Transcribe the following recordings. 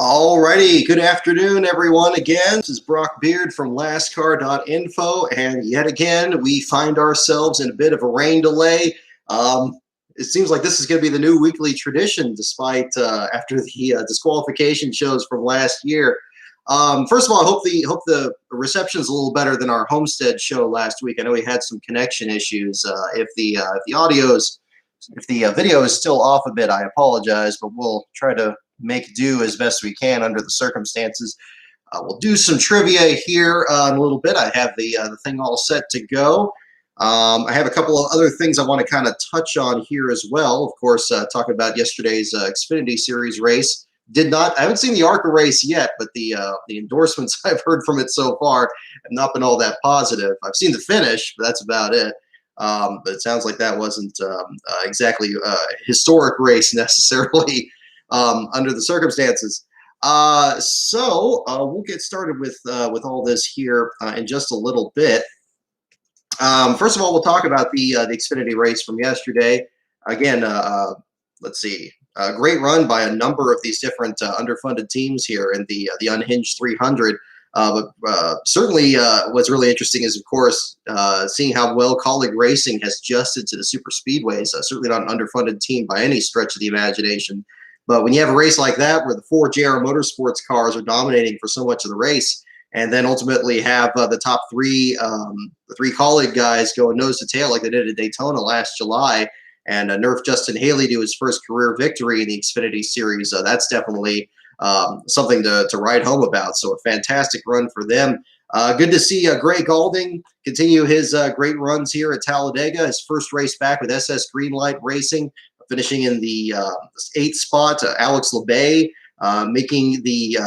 Alrighty, good afternoon, everyone. Again, this is Brock Beard from lastcar.info, and yet again, we find ourselves in a bit of a rain delay. It seems like this is going to be the new weekly tradition, despite after the disqualification shows from last year. First of all, I hope the reception is a little better than our Homestead show last week. I know we had some connection issues. If the video is still off a bit, I apologize, but we'll try to make do as best we can under the circumstances. We'll do some trivia here in a little bit. I have the thing all set to go. I have a couple of other things I want to kind of touch on here as well. Of course, talk about yesterday's Xfinity Series race. I haven't seen the ARCA race yet, but the endorsements I've heard from it so far have not been all that positive. I've seen the finish, but that's about it. But it sounds like that wasn't exactly a historic race necessarily under the circumstances. So we'll get started with all this here in just a little bit. First of all, we'll talk about the Xfinity race from yesterday. Again, let's see. A great run by a number of these different underfunded teams here in the Unhinged 300. But certainly what's really interesting is, of course, seeing how well Colleague Racing has adjusted to the super speedways. Certainly not an underfunded team by any stretch of the imagination. But when you have a race like that where the four JR Motorsports cars are dominating for so much of the race, and then ultimately have the top three Colleague guys going nose to tail like they did at Daytona last July, and nerf Justin Haley to his first career victory in the Xfinity Series, that's definitely something to write home about. So a fantastic run for them. Good to see Gray Galding continue his great runs here at Talladega, his first race back with SS Greenlight Racing, finishing in the 8th spot. Alex LeBay making the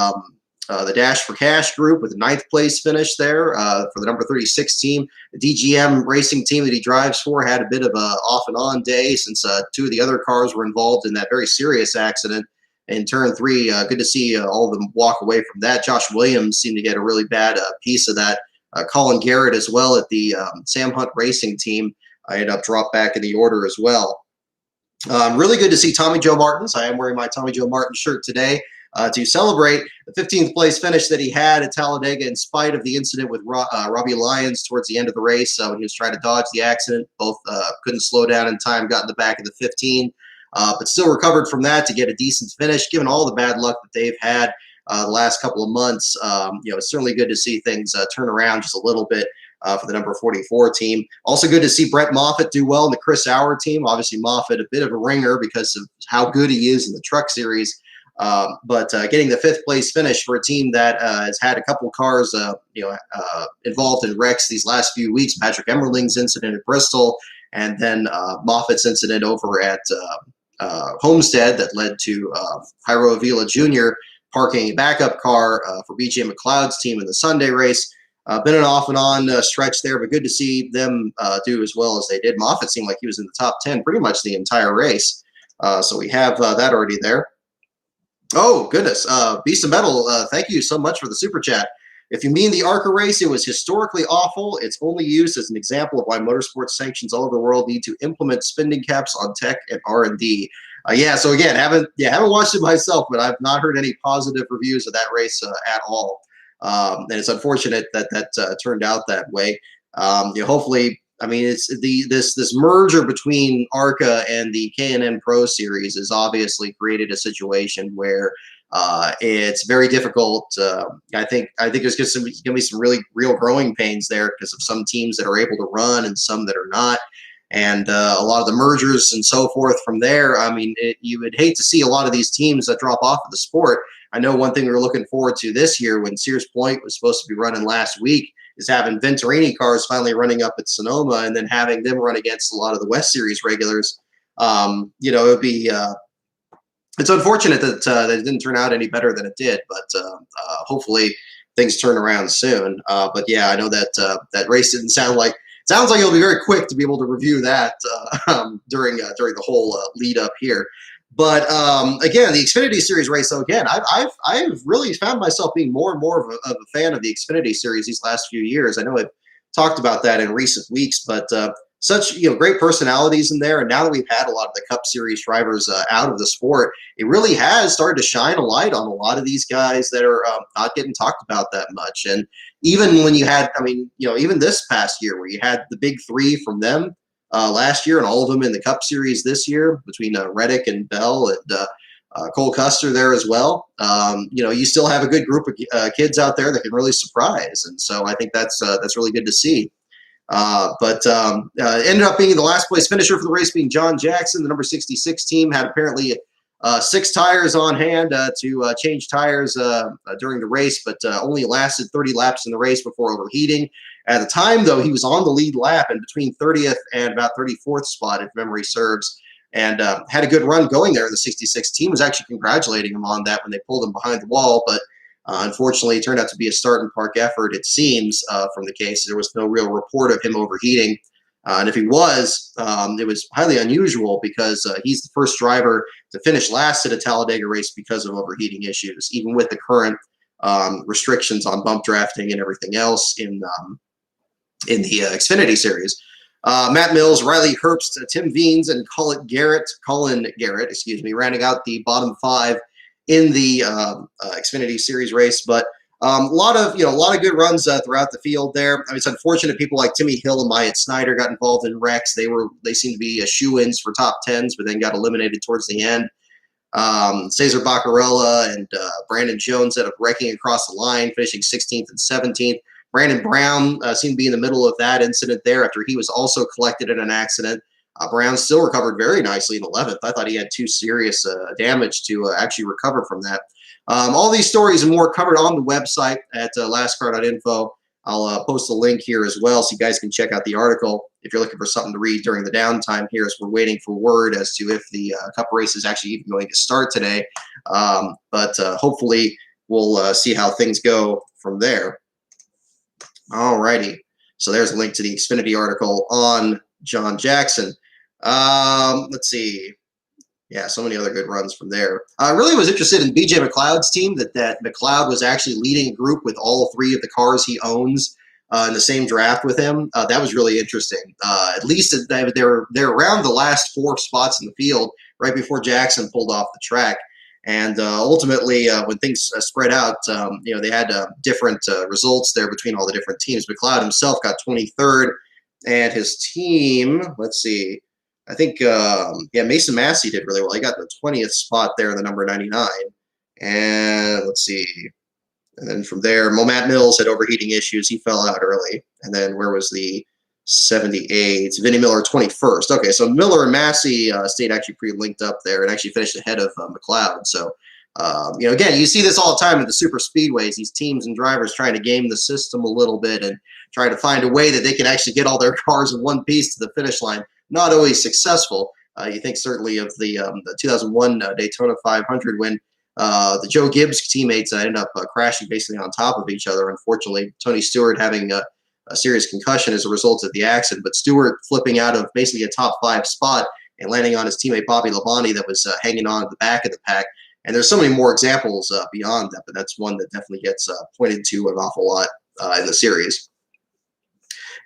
Dash for Cash group with a 9th place finish there for the number 36 team. The DGM racing team that he drives for had a bit of a off and on day since two of the other cars were involved in that very serious accident in turn 3. Good to see all of them walk away from that. Josh Williams seemed to get a really bad piece of that. Colin Garrett as well at the Sam Hunt racing team ended up dropped back in the order as well. Really good to see Tommy Joe Martins. I am wearing my Tommy Joe Martin shirt today to celebrate the 15th place finish that he had at Talladega in spite of the incident with Robbie Lyons towards the end of the race when he was trying to dodge the accident. Both couldn't slow down in time, got in the back of the 15, but still recovered from that to get a decent finish. Given all the bad luck that they've had the last couple of months, it's certainly good to see things turn around just a little bit for the number 44 team. Also good to see Brett Moffitt do well in the Chris Hour team. Obviously, Moffitt, a bit of a ringer because of how good he is in the truck series. But getting the 5th place finish for a team that has had a couple cars, involved in wrecks these last few weeks. Patrick Emmerling's incident at Bristol, and then Moffitt's incident over at Homestead that led to Jairo Avila Jr. parking a backup car for BJ McLeod's team in the Sunday race. Been an off and on stretch there, but good to see them do as well as they did. Moffitt seemed like he was in the top 10 pretty much the entire race. So we have that already there. Oh, goodness. Beast of Metal, thank you so much for the super chat. If you mean the ARCA race, it was historically awful. It's only used as an example of why motorsports sanctions all over the world need to implement spending caps on tech and R&D. So again, haven't watched it myself, but I've not heard any positive reviews of that race at all. And it's unfortunate that turned out that way. Hopefully, I mean, it's this merger between ARCA and the K&N Pro Series has obviously created a situation where it's very difficult. I think there's going to be some really real growing pains there because of some teams that are able to run and some that are not. And a lot of the mergers and so forth from there. I mean, you would hate to see a lot of these teams that drop off of the sport. I know one thing we were looking forward to this year when Sears Point was supposed to be running last week is having Venturini cars finally running up at Sonoma and then having them run against a lot of the West Series regulars. It would be it's unfortunate that it didn't turn out any better than it did, but hopefully things turn around soon. But yeah, I know that race didn't sound like. Sounds like it'll be very quick to be able to review that during the whole lead up here. But again, the Xfinity Series race. So again, I've really found myself being more and more of a fan of the Xfinity Series these last few years. I know I've talked about that in recent weeks, but such great personalities in there. And now that we've had a lot of the Cup Series drivers out of the sport, it really has started to shine a light on a lot of these guys that are not getting talked about that much. And even when you had, I mean, even this past year where you had the big three from them last year and all of them in the Cup Series this year between Reddick and Bell and Cole Custer there as well. You still have a good group of kids out there that can really surprise, and so I think that's really good to see. But ended up being the last place finisher for the race being John Jackson. The number 66 team had apparently 6 tires on hand to change tires during the race, but only lasted 30 laps in the race before overheating. At the time, though, he was on the lead lap and between 30th and about 34th spot, if memory serves, and had a good run going there. The 66 team was actually congratulating him on that when they pulled him behind the wall, but unfortunately, it turned out to be a start and park effort, it seems, from the case. There was no real report of him overheating. And if he was, it was highly unusual because he's the first driver to finish last at a Talladega race because of overheating issues, even with the current restrictions on bump drafting and everything else in the Xfinity Series. Matt Mills, Riley Herbst, Tim Veens, and Colin Garrett, rounding out the bottom 5 in the Xfinity Series race. But a lot of good runs throughout the field there. I mean, it's unfortunate people like Timmy Hill and Myatt Snyder got involved in wrecks. They seemed to be shoe-ins for top 10s, but then got eliminated towards the end. Cesar Baccarella and Brandon Jones ended up wrecking across the line, finishing 16th and 17th. Brandon Brown seemed to be in the middle of that incident there after he was also collected in an accident. Brown still recovered very nicely in 11th. I thought he had too serious damage to actually recover from that. All these stories and more covered on the website at lastcar.info. I'll post a link here as well so you guys can check out the article if you're looking for something to read during the downtime here as we're waiting for word as to if the Cup race is actually even going to start today. But hopefully we'll see how things go from there. All righty. So there's a link to the Xfinity article on John Jackson. Let's see. Yeah, so many other good runs from there. I really was interested in BJ McLeod's team, that McLeod was actually leading a group with all 3 of the cars he owns in the same draft with him. That was really interesting. At least they're around the last 4 spots in the field right before Jackson pulled off the track. And ultimately, when things spread out, they had different results there between all the different teams. McLeod himself got 23rd, and his team, let's see, I think, Mason Massey did really well. He got the 20th spot there in the number 99. And let's see. And then from there, Matt Mills had overheating issues. He fell out early. And then where was the 78? Vinnie Miller, 21st. Okay, so Miller and Massey stayed actually pretty linked up there and actually finished ahead of McLeod. So, again, you see this all the time at the super speedways, these teams and drivers trying to game the system a little bit and try to find a way that they can actually get all their cars in one piece to the finish line. Not always successful. You think certainly of the 2001 Daytona 500 when the Joe Gibbs teammates ended up crashing basically on top of each other. Unfortunately, Tony Stewart having a serious concussion as a result of the accident, but Stewart flipping out of basically a top 5 spot and landing on his teammate Bobby Labonte that was hanging on at the back of the pack. And there's so many more examples beyond that, but that's one that definitely gets pointed to an awful lot in the series.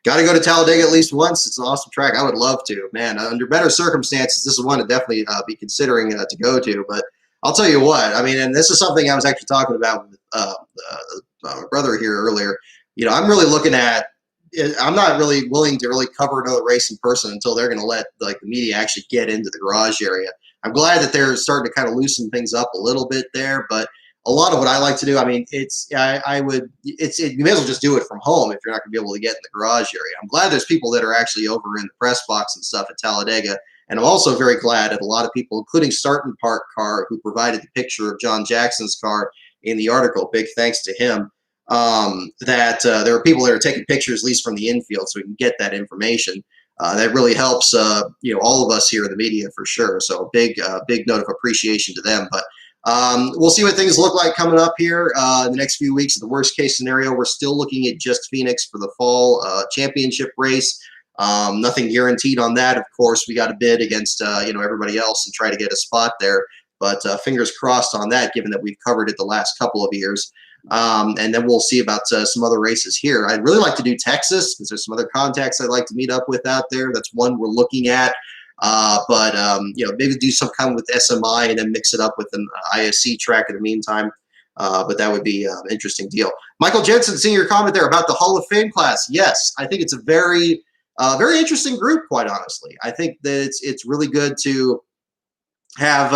Got to go to Talladega at least once. It's an awesome track. I would love to. Man, under better circumstances, this is one to definitely be considering to go to. But I'll tell you what, I mean, and this is something I was actually talking about with my brother here earlier. I'm really looking at, I'm not really willing to really cover another race in person until they're going to let the media actually get into the garage area. I'm glad that they're starting to kind of loosen things up a little bit there, but a lot of what I like to do, I mean, you may as well just do it from home if you're not going to be able to get in the garage area. I'm glad there's people that are actually over in the press box and stuff at Talladega, and I'm also very glad that a lot of people, including Start and Park Car, who provided the picture of John Jackson's car in the article, big thanks to him, that there are people that are taking pictures, at least from the infield, so we can get that information. That really helps, all of us here in the media for sure. So big note of appreciation to them. But we'll see what things look like coming up here in the next few weeks. In the worst case scenario, we're still looking at just Phoenix for the fall championship race. Nothing guaranteed on that. Of course, we got to bid against everybody else and try to get a spot there. But fingers crossed on that, given that we've covered it the last couple of years. And then we'll see about some other races here. I'd really like to do Texas because there's some other contacts I'd like to meet up with out there. That's one we're looking at. But maybe do some kind with SMI and then mix it up with an ISC track in the meantime. But that would be an interesting deal. Michael Jensen, seeing your comment there about the Hall of Fame class. Yes, I think it's a very interesting group, quite honestly. I think that it's really good to have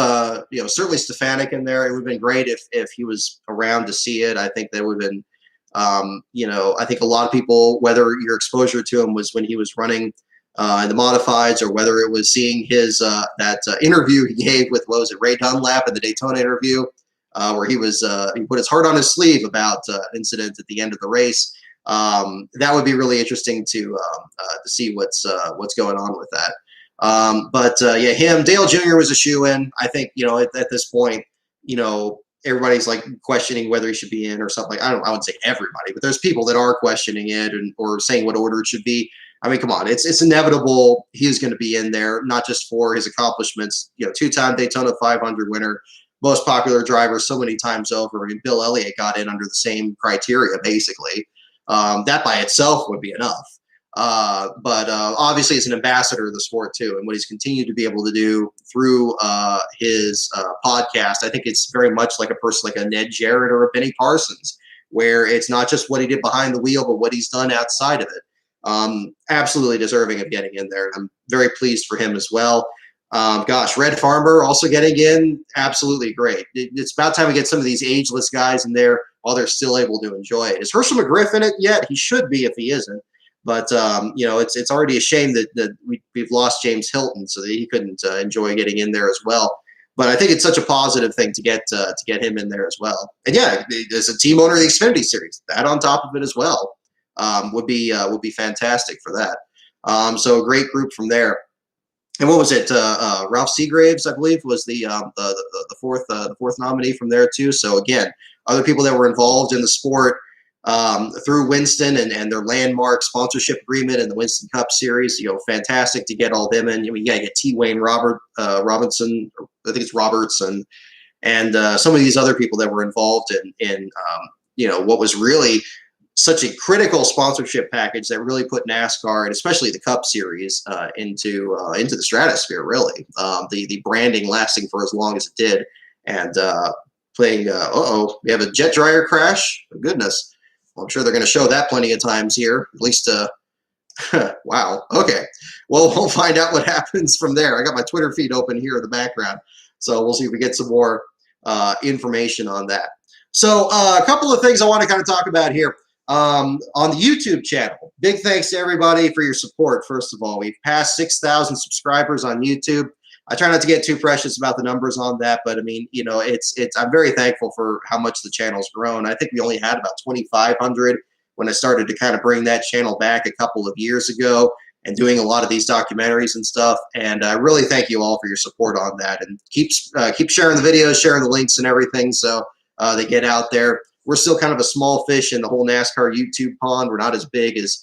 certainly Stefanik in there. It would have been great if he was around to see it. I think that would have been I think a lot of people, whether your exposure to him was when he was running in the modifieds, or whether it was seeing his interview he gave with, what was it, Ray Dunlap in the Daytona interview, where he put his heart on his sleeve about an incident at the end of the race. That would be really interesting to see what's going on with that. Him, Dale Jr. was a shoe-in. I think, at this point, everybody's like questioning whether he should be in or something. I wouldn't say everybody, but there's people that are questioning it or saying what order it should be. I mean, come on, it's inevitable he's going to be in there, not just for his accomplishments, two-time Daytona 500 winner, most popular driver so many times over. I mean, Bill Elliott got in under the same criteria, basically. That by itself would be enough. But obviously, it's an ambassador of the sport too, and what he's continued to be able to do through his podcast. I think it's very much like a person like a Ned Jarrett or a Benny Parsons, where it's not just what he did behind the wheel, but what he's done outside of it. Absolutely deserving of getting in there. I'm very pleased for him as well. Red Farmer also getting in, absolutely great. It's about time we get some of these ageless guys in there while they're still able to enjoy it. Is Herschel McGriff in it yet? He should be if he isn't. But it's already a shame that we've lost James Hilton, so that he couldn't enjoy getting in there as well. But I think it's such a positive thing to get him in there as well. And yeah, as a team owner of the Xfinity Series, that on top of it as well would be fantastic for that. So a great group from there. And what was it? Ralph Seagraves, I believe, was the fourth nominee from there too. So again, other people that were involved in the sport through Winston and their landmark sponsorship agreement in the Winston Cup Series. Fantastic to get all them in. You got to get T. Wayne Robinson, I think it's Roberts, and some of these other people that were involved in what was really such a critical sponsorship package that really put NASCAR, and especially the Cup Series, into the stratosphere. Really, the branding lasting for as long as it did, and playing. We have a jet dryer crash. Oh, goodness. Well, I'm sure they're going to show that plenty of times here. At least, wow. Okay. Well, we'll find out what happens from there. I got my Twitter feed open here in the background, so we'll see if we get some more information on that. So, a couple of things I want to kind of talk about here. On the YouTube channel, big thanks to everybody for your support. First of all, we've passed 6,000 subscribers on YouTube. I try not to get too precious about the numbers on that, but I mean, I'm very thankful for how much the channel's grown. I think we only had about 2,500 when I started to kind of bring that channel back a couple of years ago and doing a lot of these documentaries and stuff. And I really thank you all for your support on that, and keep sharing the videos, sharing the links and everything, so they get out there. We're still kind of a small fish in the whole NASCAR YouTube pond. We're not as big as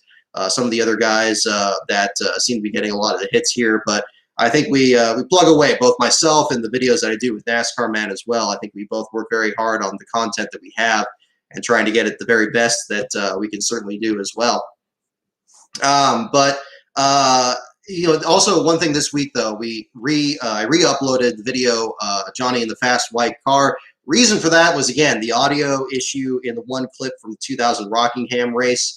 some of the other guys that seem to be getting a lot of the hits here, but I think we plug away, both myself and the videos that I do with NASCAR Man as well. I think we both work very hard on the content that we have and trying to get it the very best that we can certainly do as well. Also one thing this week though, I re-uploaded the video Johnny in the Fast White Car. Reason for that was, again, the audio issue in the one clip from the 2000 Rockingham race.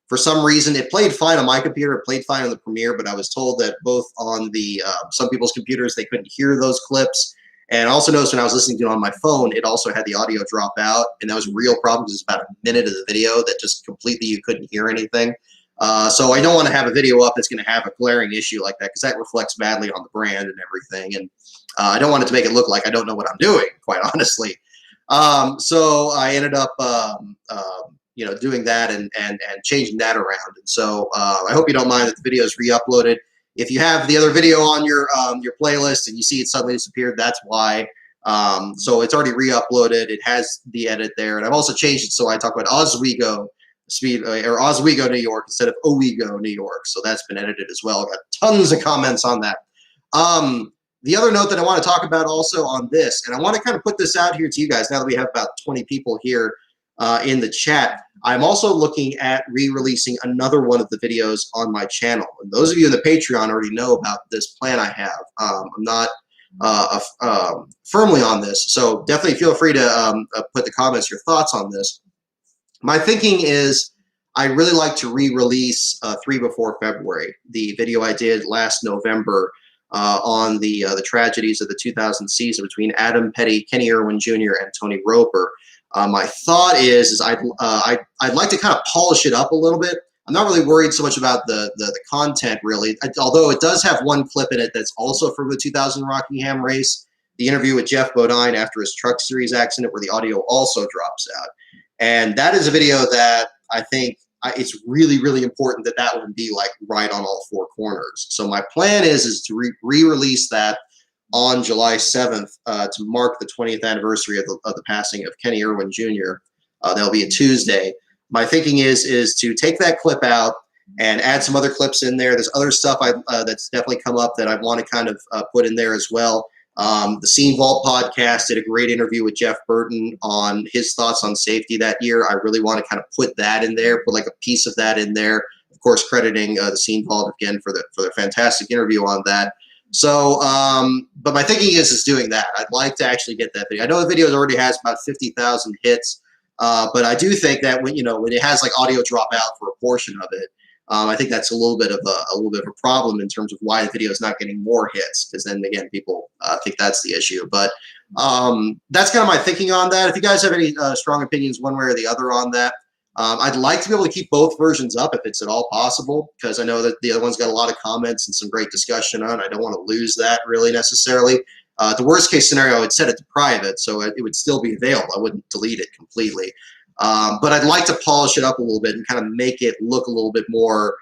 For some reason, it played fine on my computer, it played fine on the Premiere, but I was told that both on the some people's computers, they couldn't hear those clips. And I also noticed when I was listening to it on my phone, it also had the audio drop out, and that was a real problem because it's about a minute of the video that just completely you couldn't hear anything. So I don't want to have a video up that's going to have a glaring issue like that, because that reflects badly on the brand and everything. And I don't want it to make it look like I don't know what I'm doing, quite honestly. So I ended up, doing that and changing that around. And so I hope you don't mind that the video is re-uploaded. If you have the other video on your playlist and you see it suddenly disappeared, that's why. So it's already re-uploaded. It has the edit there, and I've also changed it so I talk about Oswego Speedway or Oswego, New York instead of Owego, New York. So that's been edited as well. Got tons of comments on that. The other note that I want to talk about also on this, and I want to kind of put this out here to you guys now that we have about 20 people here in the chat. I'm also looking at re-releasing another one of the videos on my channel. And those of you in the Patreon already know about this plan I have. I'm not firmly on this, so definitely feel free to put the comments your thoughts on this. My thinking is I really like to re-release 3 Before February, the video I did last November on the tragedies of the 2000 season between Adam Petty, Kenny Irwin Jr., and Tony Roper. My thought is I'd like to kind of polish it up a little bit. I'm not really worried so much about the content, really, although it does have one clip in it that's also from the 2000 Rockingham race, the interview with Jeff Bodine after his Truck Series accident, where the audio also drops out. And that is a video that I think it's really, really important that that one be like right on all 4 corners. So my plan is to re-release that on July 7th to mark the 20th anniversary of the passing of Kenny Irwin Jr. That'll be a Tuesday. My thinking is to take that clip out and add some other clips in there. There's other stuff that's definitely come up that I want to kind of put in there as well. The Scene Vault podcast did a great interview with Jeff Burton on his thoughts on safety that year. I really want to kind of put that in there, put like a piece of that in there. Of course, crediting the Scene Vault again for the fantastic interview on that. So, but my thinking is doing that. I'd like to actually get that video. I know the video already has about 50,000 hits, but I do think that when it has like audio drop out for a portion of it, I think that's a little bit of a problem in terms of why the video is not getting more hits, because then again people think that's the issue. But that's kind of my thinking on that. If you guys have any strong opinions one way or the other on that, I'd like to be able to keep both versions up if it's at all possible, because I know that the other one's got a lot of comments and some great discussion on. I don't want to lose that really necessarily. The worst case scenario, I would set it to private, so it would still be available. I wouldn't delete it completely. But I'd like to polish it up a little bit and kind of make it look a little bit more,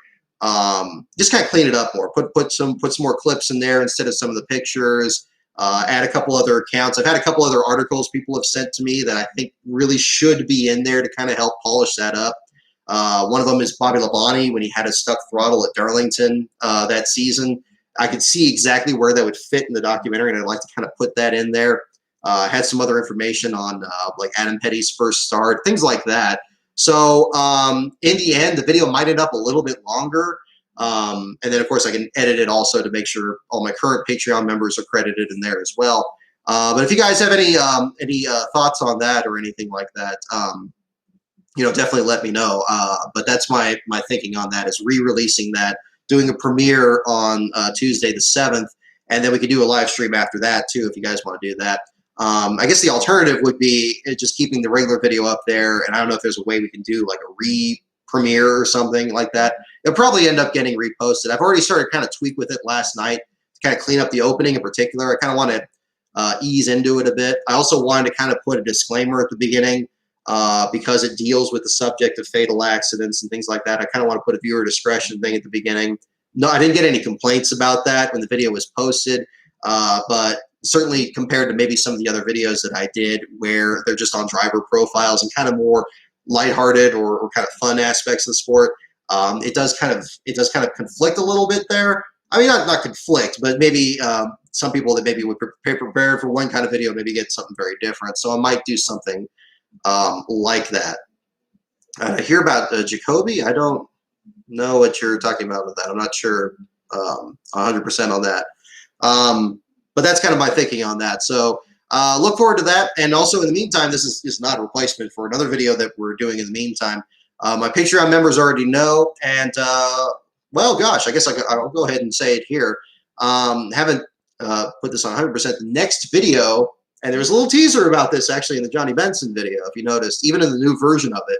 just kind of clean it up more. Put some more clips in there instead of some of the pictures. Add a couple other accounts. I've had a couple other articles people have sent to me that I think really should be in there to kind of help polish that up. One of them is Bobby Labonte when he had a stuck throttle at Darlington that season. I could see exactly where that would fit in the documentary, and I'd like to kind of put that in there. Had some other information on like Adam Petty's first start, things like that. So in the end, the video might end up a little bit longer. And then, of course, I can edit it also to make sure all my current Patreon members are credited in there as well. But if you guys have any thoughts on that or anything like that, definitely let me know. But that's my thinking on that, is re-releasing that, doing a premiere on Tuesday the 7th, and then we could do a live stream after that too if you guys want to do that. I guess the alternative would be just keeping the regular video up there, and I don't know if there's a way we can do like a re-premiere or something like that. It'll probably end up getting reposted. I've already started kind of tweak with it last night to kind of clean up the opening in particular. I kind of want to ease into it a bit. I also wanted to kind of put a disclaimer at the beginning because it deals with the subject of fatal accidents and things like that. I kind of want to put a viewer discretion thing at the beginning. No, I didn't get any complaints about that when the video was posted, but certainly compared to maybe some of the other videos that I did where they're just on driver profiles and kind of more lighthearted or kind of fun aspects of the sport, it does kind of conflict a little bit there. I mean, not conflict, but maybe some people that maybe would prepare prepared for one kind of video maybe get something very different. So I might do something like that. I hear about Jacoby. I don't know what you're talking about with that. I'm not sure 100% on that. But that's kind of my thinking on that. So look forward to that. And also in the meantime, this is just not a replacement for another video that we're doing in the meantime. My Patreon members already know. And, well, gosh, I guess I'll go ahead and say it here. Haven't put this on 100%. The next video, and there was a little teaser about this actually in the Johnny Benson video, if you noticed, even in the new version of it.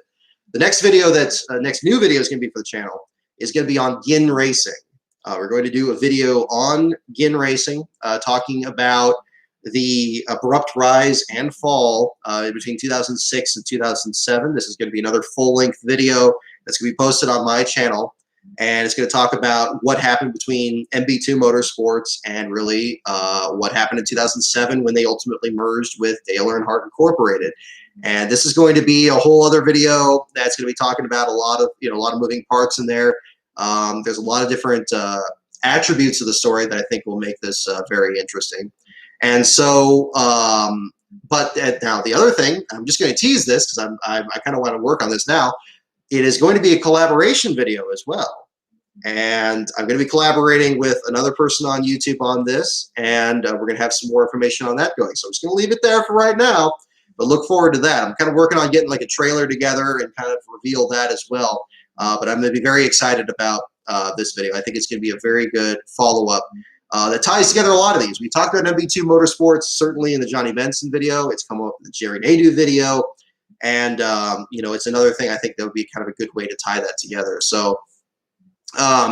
The next video next new video is going to be for the channel is going to be on Gin Racing. We're going to do a video on Gin Racing, talking about the abrupt rise and fall between 2006 and 2007. This is going to be another full-length video that's going to be posted on my channel, and it's going to talk about what happened between MB2 Motorsports and really what happened in 2007 when they ultimately merged with Dale Earnhardt Incorporated. And this is going to be a whole other video that's going to be talking about a lot of moving parts in there. There's a lot of different attributes of the story that I think will make this very interesting. And so But now the other thing, I'm just going to tease this because I kind of want to work on this now. It is going to be a collaboration video as well. And I'm going to be collaborating with another person on YouTube on this, and we're going to have some more information on that going. So I'm just going to leave it there for right now, but look forward to that. I'm kind of working on getting like a trailer together and kind of reveal that as well. But I'm going to be very excited about this video. I think it's going to be a very good follow-up that ties together a lot of these. We talked about MB2 Motorsports, certainly in the Johnny Benson video. It's come up in the Jerry Nadeau video. And, you know, it's another thing I think that would be kind of a good way to tie that together. So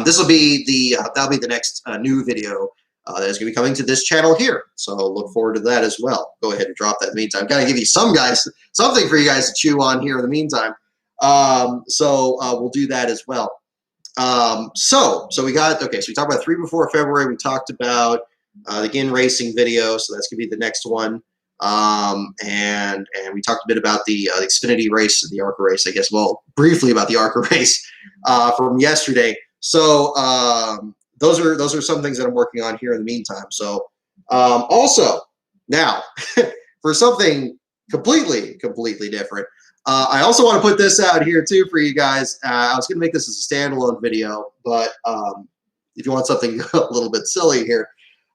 this will be that'll be the next new video that is going to be coming to this channel here. So look forward to that as well. Go ahead and drop that in the meantime. Got to give you something for you guys to chew on here in the meantime. So we'll do that as well. So we got, okay, so we talked about 3 before February. We talked about the GIN racing video. So that's going to be the next one. And we talked a bit about the Xfinity race, the ARCA race, I guess. Well, briefly about the ARCA race from yesterday. So those are some things that I'm working on here in the meantime. So also now for something completely different, I also want to put this out here too for you guys. I was going to make this as a standalone video, but if you want something a little bit silly here,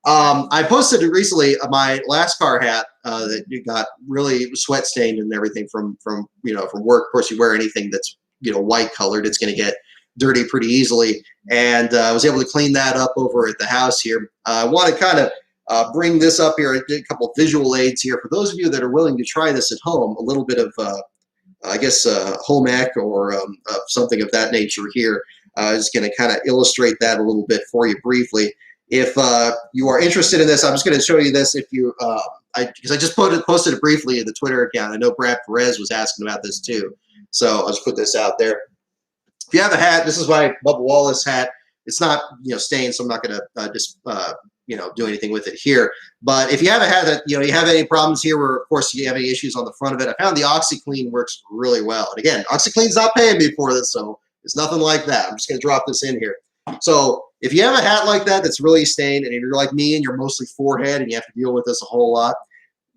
I posted recently my last car hat that you got really sweat stained and everything from work. Of course, you wear anything that's white colored, it's going to get dirty pretty easily. And I was able to clean that up over at the house here. I want to kind of bring this up here. I did a couple of visual aids here for those of you that are willing to try this at home. A little bit of I guess home ec or something of that nature here is going to kind of illustrate that a little bit for you briefly. If you are interested in this, I'm just going to show you this. If you, because I just posted it briefly in the Twitter account. I know Brad Perez was asking about this too, so I'll just put this out there. If you have a hat, this is my Bubba Wallace hat. It's not stained, so I'm not going to just do anything with it here. But if you have a hat that you have any problems here, where of course you have any issues on the front of it, I found the OxyClean works really well. And again, OxyClean's not paying me for this, so it's nothing like that. I'm just going to drop this in here. So if you have a hat like that that's really stained, and if you're like me and you're mostly forehead and you have to deal with this a whole lot,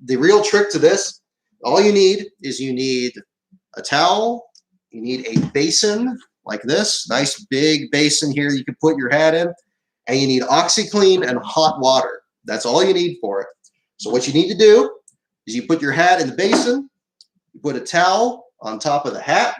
the real trick to this, all you need is a towel, you need a basin like this, nice big basin here you can put your hat in, and you need OxyClean and hot water. That's all you need for it. So what you need to do is you put your hat in the basin, you put a towel on top of the hat,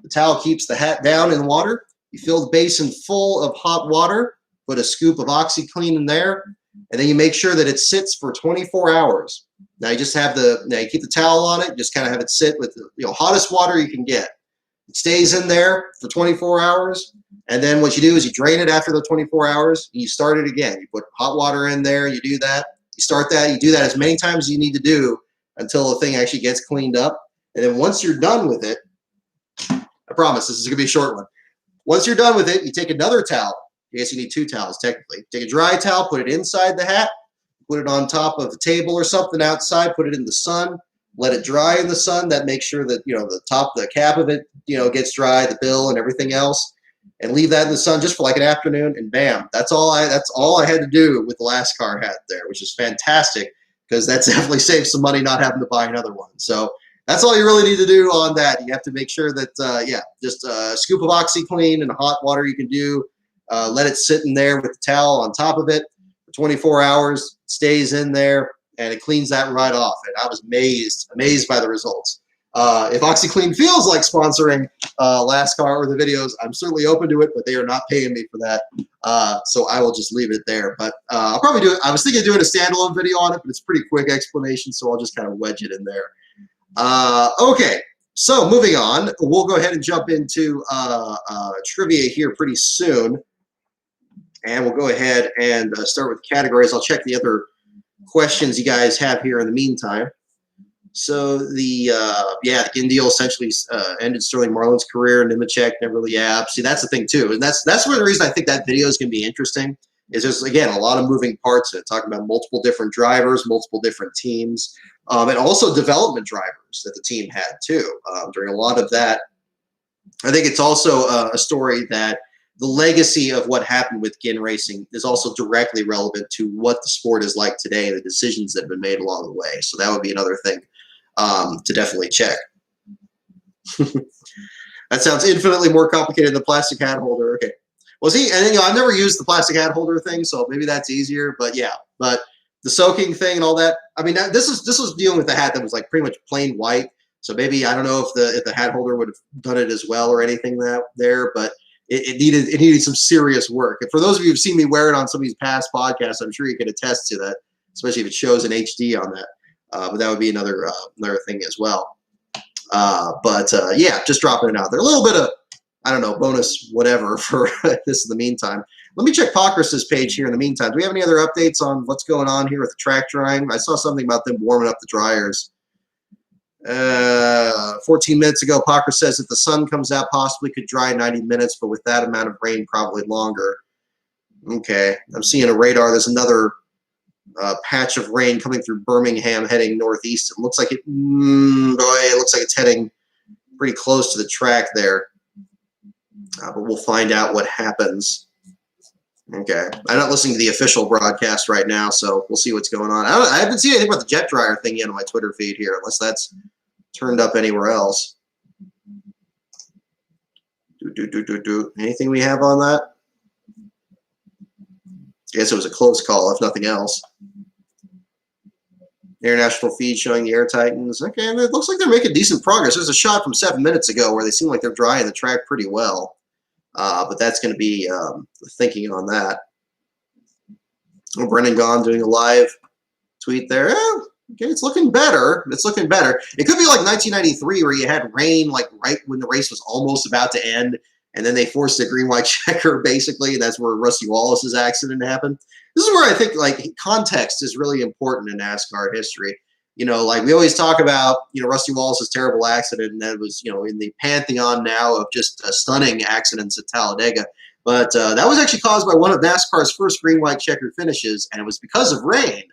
the towel keeps the hat down in water, you fill the basin full of hot water, put a scoop of OxyClean in there, and then you make sure that it sits for 24 hours. Now you just have you keep the towel on it, just kind of have it sit with the hottest water you can get. It stays in there for 24 hours, and then what you do is you drain it after the 24 hours, and you start it again. You put hot water in there, you do that, you start that, you do that as many times as you need to do until the thing actually gets cleaned up. And then once you're done with it, I promise this is going to be a short one. Once you're done with it, you take another towel. I guess you need 2 towels technically. Take a dry towel, put it inside the hat, put it on top of the table or something outside, put it in the sun, let it dry in the sun. That makes sure that the cap of it gets dry, the bill and everything else, and leave that in the sun just for like an afternoon, and bam, that's all I had to do with the last car hat there, which is fantastic because that's definitely saved some money not having to buy another one. So that's all you really need to do on that. You have to make sure that just a scoop of OxyClean and hot water you can do. Let it sit in there with the towel on top of it for 24 hours, stays in there, and it cleans that right off. And I was amazed by the results. If OxyClean feels like sponsoring Last Car or the videos, I'm certainly open to it, but they are not paying me for that. So I will just leave it there. But I'll probably do it. I was thinking of doing a standalone video on it, but it's a pretty quick explanation, so I'll just kind of wedge it in there. Okay, so moving on, we'll go ahead and jump into trivia here pretty soon. And we'll go ahead and start with categories. I'll check the other questions you guys have here in the meantime. So the GIN deal essentially ended Sterling Marlin's career. Nemechek never really, see, that's the thing too. And that's where the reason I think that video is going to be interesting is there's, again, a lot of moving parts in it, talking about multiple different drivers, multiple different teams, and also development drivers that the team had too during a lot of that. I think it's also a story that the legacy of what happened with Gin Racing is also directly relevant to what the sport is like today, the decisions that have been made along the way. So that would be another thing to definitely check. That sounds infinitely more complicated than plastic hat holder. Okay. Well, see, and then, I've never used the plastic hat holder thing, so maybe that's easier. But yeah, but the soaking thing and all that. I mean, this was dealing with a hat that was like pretty much plain white. So maybe I don't know if the hat holder would have done it as well or anything there, but it needed some serious work. And for those of you who've seen me wear it on some of these past podcasts, I'm sure you can attest to that, especially if it shows in HD on that. But that would be another thing as well. Yeah, just dropping it out there. A little bit of, I don't know, bonus whatever for this in the meantime. Let me check Pockrace's page here in the meantime. Do we have any other updates on what's going on here with the track drying? I saw something about them warming up the dryers. 14 minutes ago, Pockrace says if the sun comes out, possibly could dry 90 minutes, but with that amount of rain, probably longer. Okay, I'm seeing a radar. There's another patch of rain coming through Birmingham heading northeast. It looks like it looks like it's heading pretty close to the track there. But we'll find out what happens. Okay. I'm not listening to the official broadcast right now, so we'll see what's going on. I haven't seen anything about the jet dryer thing yet on my Twitter feed here, unless that's turned up anywhere else. Anything we have on that? I guess it was a close call, if nothing else. International feed showing the Air Titans. Okay, and it looks like they're making decent progress. There's a shot from 7 minutes ago where they seem like they're drying the track pretty well. But that's going to be thinking on that. Oh, Brendan Gaughan doing a live tweet there. Okay, it's looking better. It's looking better. It could be like 1993 where you had rain like right when the race was almost about to end, and then they forced a green-white checker basically, and that's where Rusty Wallace's accident happened. This is where I think like context is really important in NASCAR history. Like we always talk about, Rusty Wallace's terrible accident, and that was, in the pantheon now of just stunning accidents at Talladega. But that was actually caused by one of NASCAR's first green-white checkered finishes, and it was because of rain.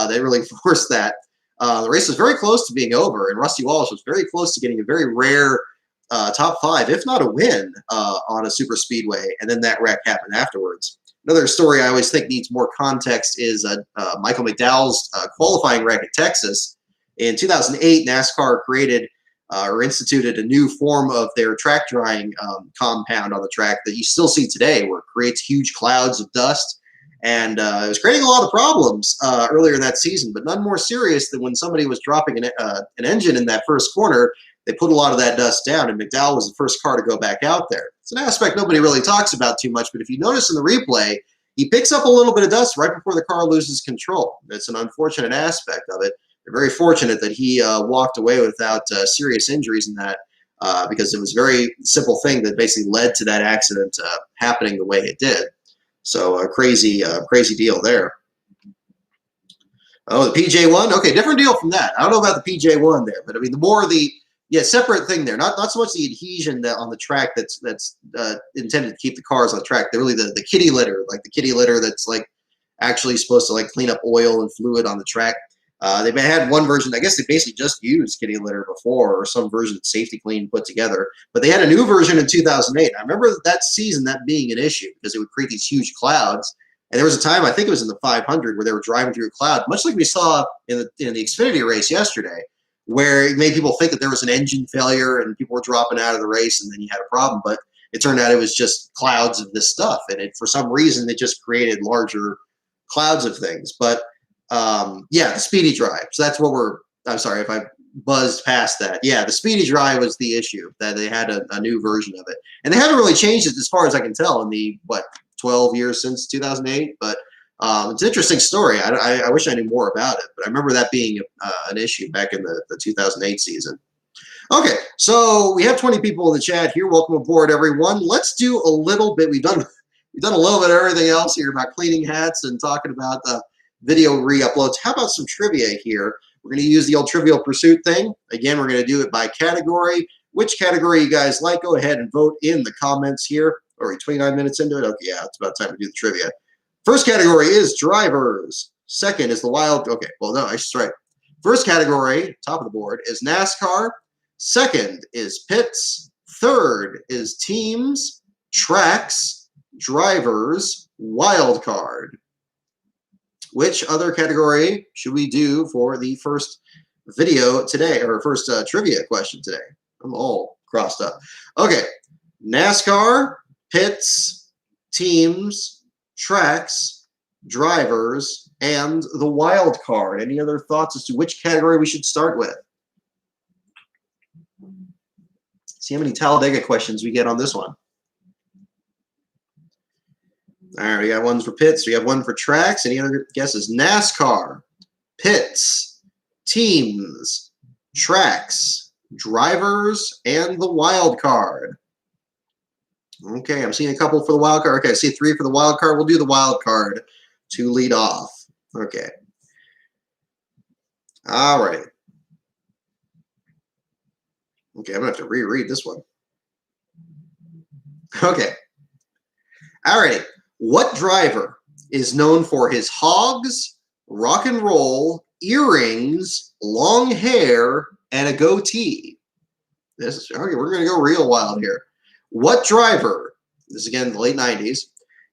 They really forced that. The race was very close to being over, and Rusty Wallace was very close to getting a very rare top 5, if not a win, on a super speedway, and then that wreck happened afterwards. Another story I always think needs more context is Michael McDowell's qualifying wreck at Texas. In 2008, NASCAR created or instituted a new form of their track drying compound on the track that you still see today, where it creates huge clouds of dust. And it was creating a lot of problems earlier that season, but none more serious than when somebody was dropping an engine in that first corner. They put a lot of that dust down, and McDowell was the first car to go back out there. It's an aspect nobody really talks about too much, but if you notice in the replay, he picks up a little bit of dust right before the car loses control. It's an unfortunate aspect of it. They're very fortunate that he walked away without serious injuries in that because it was a very simple thing that basically led to that accident happening the way it did. So a crazy deal there. Oh, the PJ1? Okay, different deal from that. I don't know about the PJ1 there, but I mean, the more the separate thing there. Not so much the adhesion on the track that's intended to keep the cars on the track. They're really the kitty litter, like the kitty litter that's like actually supposed to like clean up oil and fluid on the track. They had one version. I guess they basically just used kitty litter before, or some version of Safety Clean put together. But they had a new version in 2008. I remember that season that being an issue because it would create these huge clouds. And there was a time, I think it was in the 500, where they were driving through a cloud, much like we saw in the Xfinity race yesterday, where it made people think that there was an engine failure and people were dropping out of the race and then you had a problem. But it turned out it was just clouds of this stuff. And for some reason, it just created larger clouds of things. But, the speedy dry. So that's what I'm sorry if I buzzed past that. Yeah, the speedy dry was the issue, that they had a new version of it. And they haven't really changed it as far as I can tell in the, 12 years since 2008. But it's an interesting story. I wish I knew more about it, but I remember that being an issue back in the 2008 season. Okay, so we have 20 people in the chat here. Welcome aboard, everyone. Let's do a little bit. We've done a little bit of everything else here about cleaning hats and talking about video re-uploads. How about some trivia here? We're going to use the old Trivial Pursuit thing. Again, we're going to do it by category. Which category you guys like? Go ahead and vote in the comments here. Are we 29 minutes into it? Okay, yeah, it's about time to do the trivia. First category is drivers. Second is the wild. Okay, well, no, I just right. First category, top of the board, is NASCAR. Second is pits. Third is teams, tracks, drivers, wild card. Which other category should we do for the first video today, or first trivia question today? I'm all crossed up. Okay, NASCAR, pits, teams, tracks, drivers, and the wild card. Any other thoughts as to which category we should start with? See how many Talladega questions we get on this one. All right, we got ones for pits. We have one for tracks. Any other guesses? NASCAR, pits, teams, tracks, drivers, and the wild card. Okay, I'm seeing a couple for the wild card. Okay, I see 3 for the wild card. We'll do the wild card to lead off. Okay. All right. Okay, I'm going to have to reread this one. Okay. All right. What driver is known for his hogs, rock and roll, earrings, long hair, and a goatee? This is okay. We're going to go real wild here. What driver, this is again the late 90s,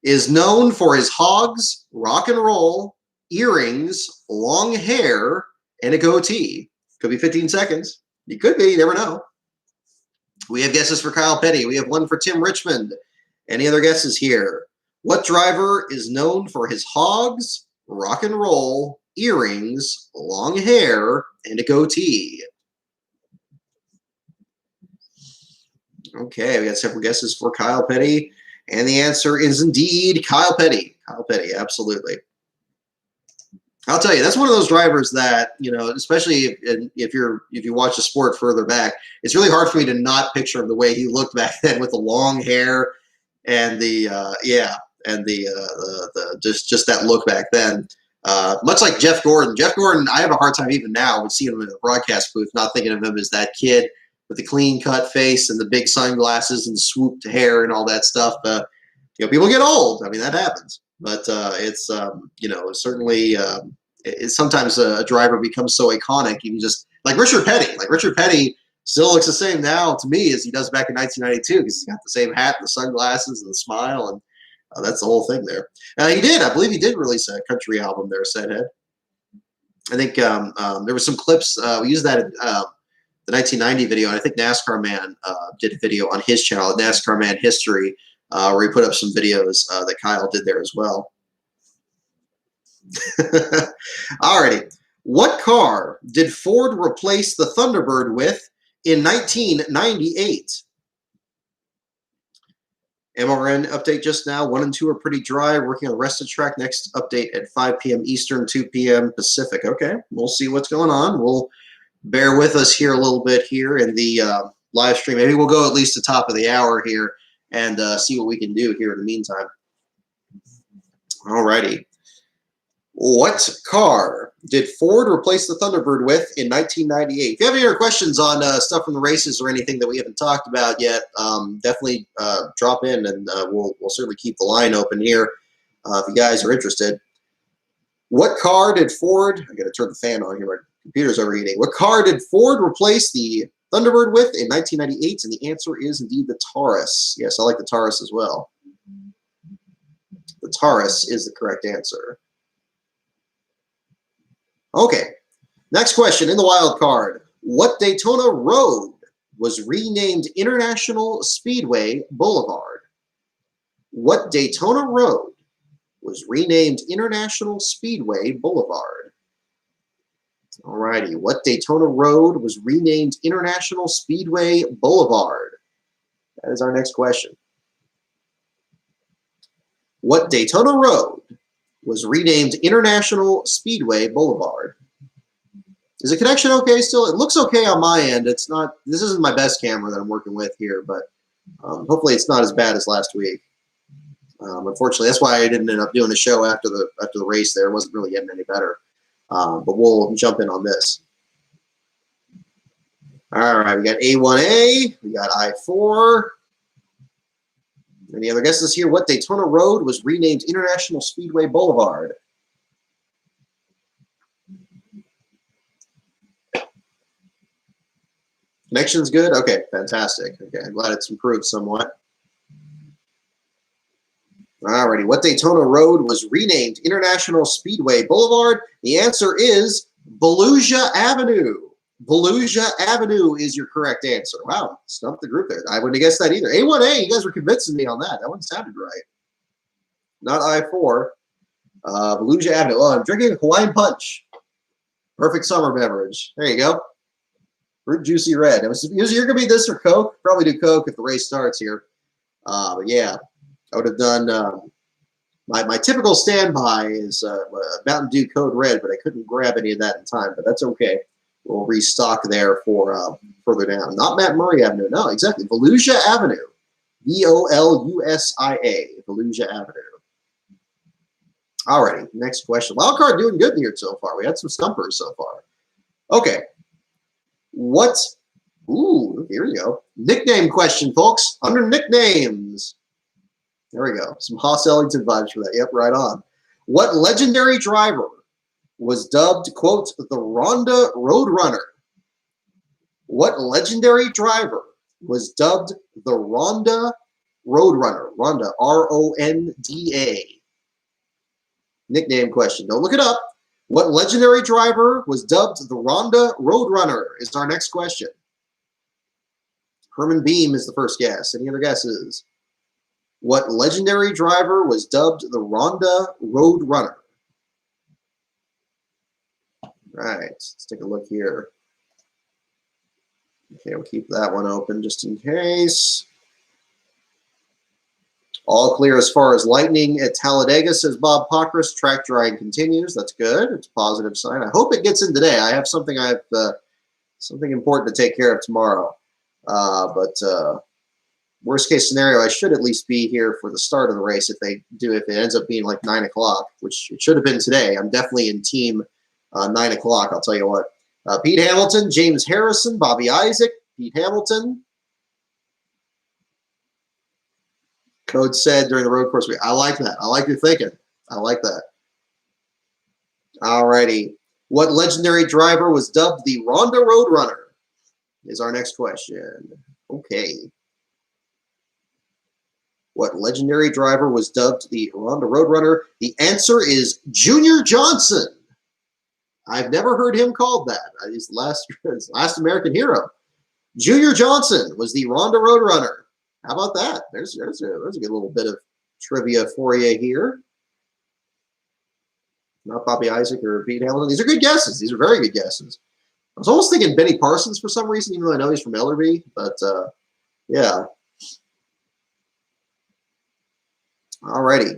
is known for his hogs, rock and roll, earrings, long hair, and a goatee? Could be 15 seconds. You could be. You never know. We have guesses for Kyle Petty. We have one for Tim Richmond. Any other guesses here? What driver is known for his hogs, rock and roll, earrings, long hair, and a goatee? Okay, we got several guesses for Kyle Petty, and the answer is indeed Kyle Petty. Kyle Petty, absolutely. I'll tell you, that's one of those drivers that, you know, especially if you watch the sport further back, it's really hard for me to not picture him the way he looked back then with the long hair and the just that look back then. Much like Jeff Gordon. Jeff Gordon, I have a hard time even now with seeing him in the broadcast booth, not thinking of him as that kid with the clean cut face and the big sunglasses and swooped hair and all that stuff. You know, people get old. I mean, that happens. But it's you know, certainly it's sometimes a driver becomes so iconic. You can just like Richard Petty. Like Richard Petty still looks the same now to me as he does back in 1992 because he's got the same hat, and the sunglasses, and the smile, and that's the whole thing there. I believe he did release a country album there, Sedhead. I think there was some clips. We used that in the 1990 video, and I think NASCAR Man did a video on his channel, NASCAR Man History, where he put up some videos that Kyle did there as well. Alrighty. What car did Ford replace the Thunderbird with in 1998? MRN update just now. 1 and 2 are pretty dry. Working on the rest of the track. Next update at 5 p.m. Eastern, 2 p.m. Pacific. Okay, we'll see what's going on. We'll bear with us here a little bit here in the live stream. Maybe we'll go at least the top of the hour here and see what we can do here in the meantime. Alrighty. What car did Ford replace the Thunderbird with in 1998? If you have any other questions on stuff from the races or anything that we haven't talked about yet, definitely drop in, and we'll certainly keep the line open here if you guys are interested. What car did Ford – I got to turn the fan on here. My computer's overheating. What car did Ford replace the Thunderbird with in 1998? And the answer is indeed the Taurus. Yes, I like the Taurus as well. The Taurus is the correct answer. Okay, next question in the wild card. What Daytona road was renamed International Speedway Boulevard? What Daytona road was renamed International Speedway Boulevard? Alrighty, what Daytona road was renamed International Speedway Boulevard? That is our next question. What Daytona road was renamed International Speedway Boulevard? Is the connection okay still? It looks okay on my end. It's not. This isn't my best camera that I'm working with here, but hopefully it's not as bad as last week. Unfortunately, that's why I didn't end up doing the show after the race. There, it wasn't really getting any better. But we'll jump in on this. All right, we got A1A, we got I4. Any other guesses here? What Daytona road was renamed International Speedway Boulevard? Connection's good? Okay, fantastic. Okay, I'm glad it's improved somewhat. Alrighty, what Daytona road was renamed International Speedway Boulevard? The answer is Volusia Avenue. Volusia Avenue is your correct answer. Wow, stumped the group there. I wouldn't have guessed that either. A1A, you guys were convincing me on that. That one sounded right. Not I-4. Volusia Avenue. Oh, I'm drinking Hawaiian Punch. Perfect summer beverage. There you go. Fruit Juicy Red. Usually you're going to be this or Coke. Probably do Coke if the race starts here. But yeah, I would have done my typical standby is Mountain Dew Code Red, but I couldn't grab any of that in time. But that's okay. We'll restock there for further down. Not Matt Murray Avenue. No, exactly. Volusia Avenue. V-O-L-U-S-I-A. Volusia Avenue. Alrighty, next question. Wildcard doing good here so far. We had some stumpers so far. Okay. What? Ooh, here we go. Nickname question, folks. Under nicknames. There we go. Some Haas Ellington vibes for that. Yep, right on. What legendary driver was dubbed, quote, the Ronda Roadrunner? What legendary driver was dubbed the Ronda Roadrunner? Ronda, R-O-N-D-A. Nickname question. Don't look it up. What legendary driver was dubbed the Ronda Roadrunner is our next question. Herman Beam is the first guess. Any other guesses? What legendary driver was dubbed the Ronda Roadrunner? Right, let's take a look here. Okay, we'll keep that one open just in case. All clear as far as lightning at Talladega, says Bob Pockris. Track drying continues. That's good. It's a positive sign. I hope it gets in today. I have something something important to take care of tomorrow. But worst case scenario, I should at least be here for the start of the race if it ends up being like 9 o'clock, which it should have been today. I'm definitely in team 9 o'clock, I'll tell you what. Pete Hamilton, James Harrison, Bobby Isaac, Pete Hamilton. Code said during the road course week. I like that. I like your thinking. I like that. All righty. What legendary driver was dubbed the Ronda Roadrunner is our next question. Okay. What legendary driver was dubbed the Ronda Roadrunner? The answer is Junior Johnson. I've never heard him called that. He's the last American hero. Junior Johnson was the Ronda Roadrunner. How about that? There's a good little bit of trivia for you here. Not Bobby Isaac or Pete Hamilton. These are good guesses. These are very good guesses. I was almost thinking Benny Parsons for some reason, even though I know he's from Ellerby. But, yeah. All righty.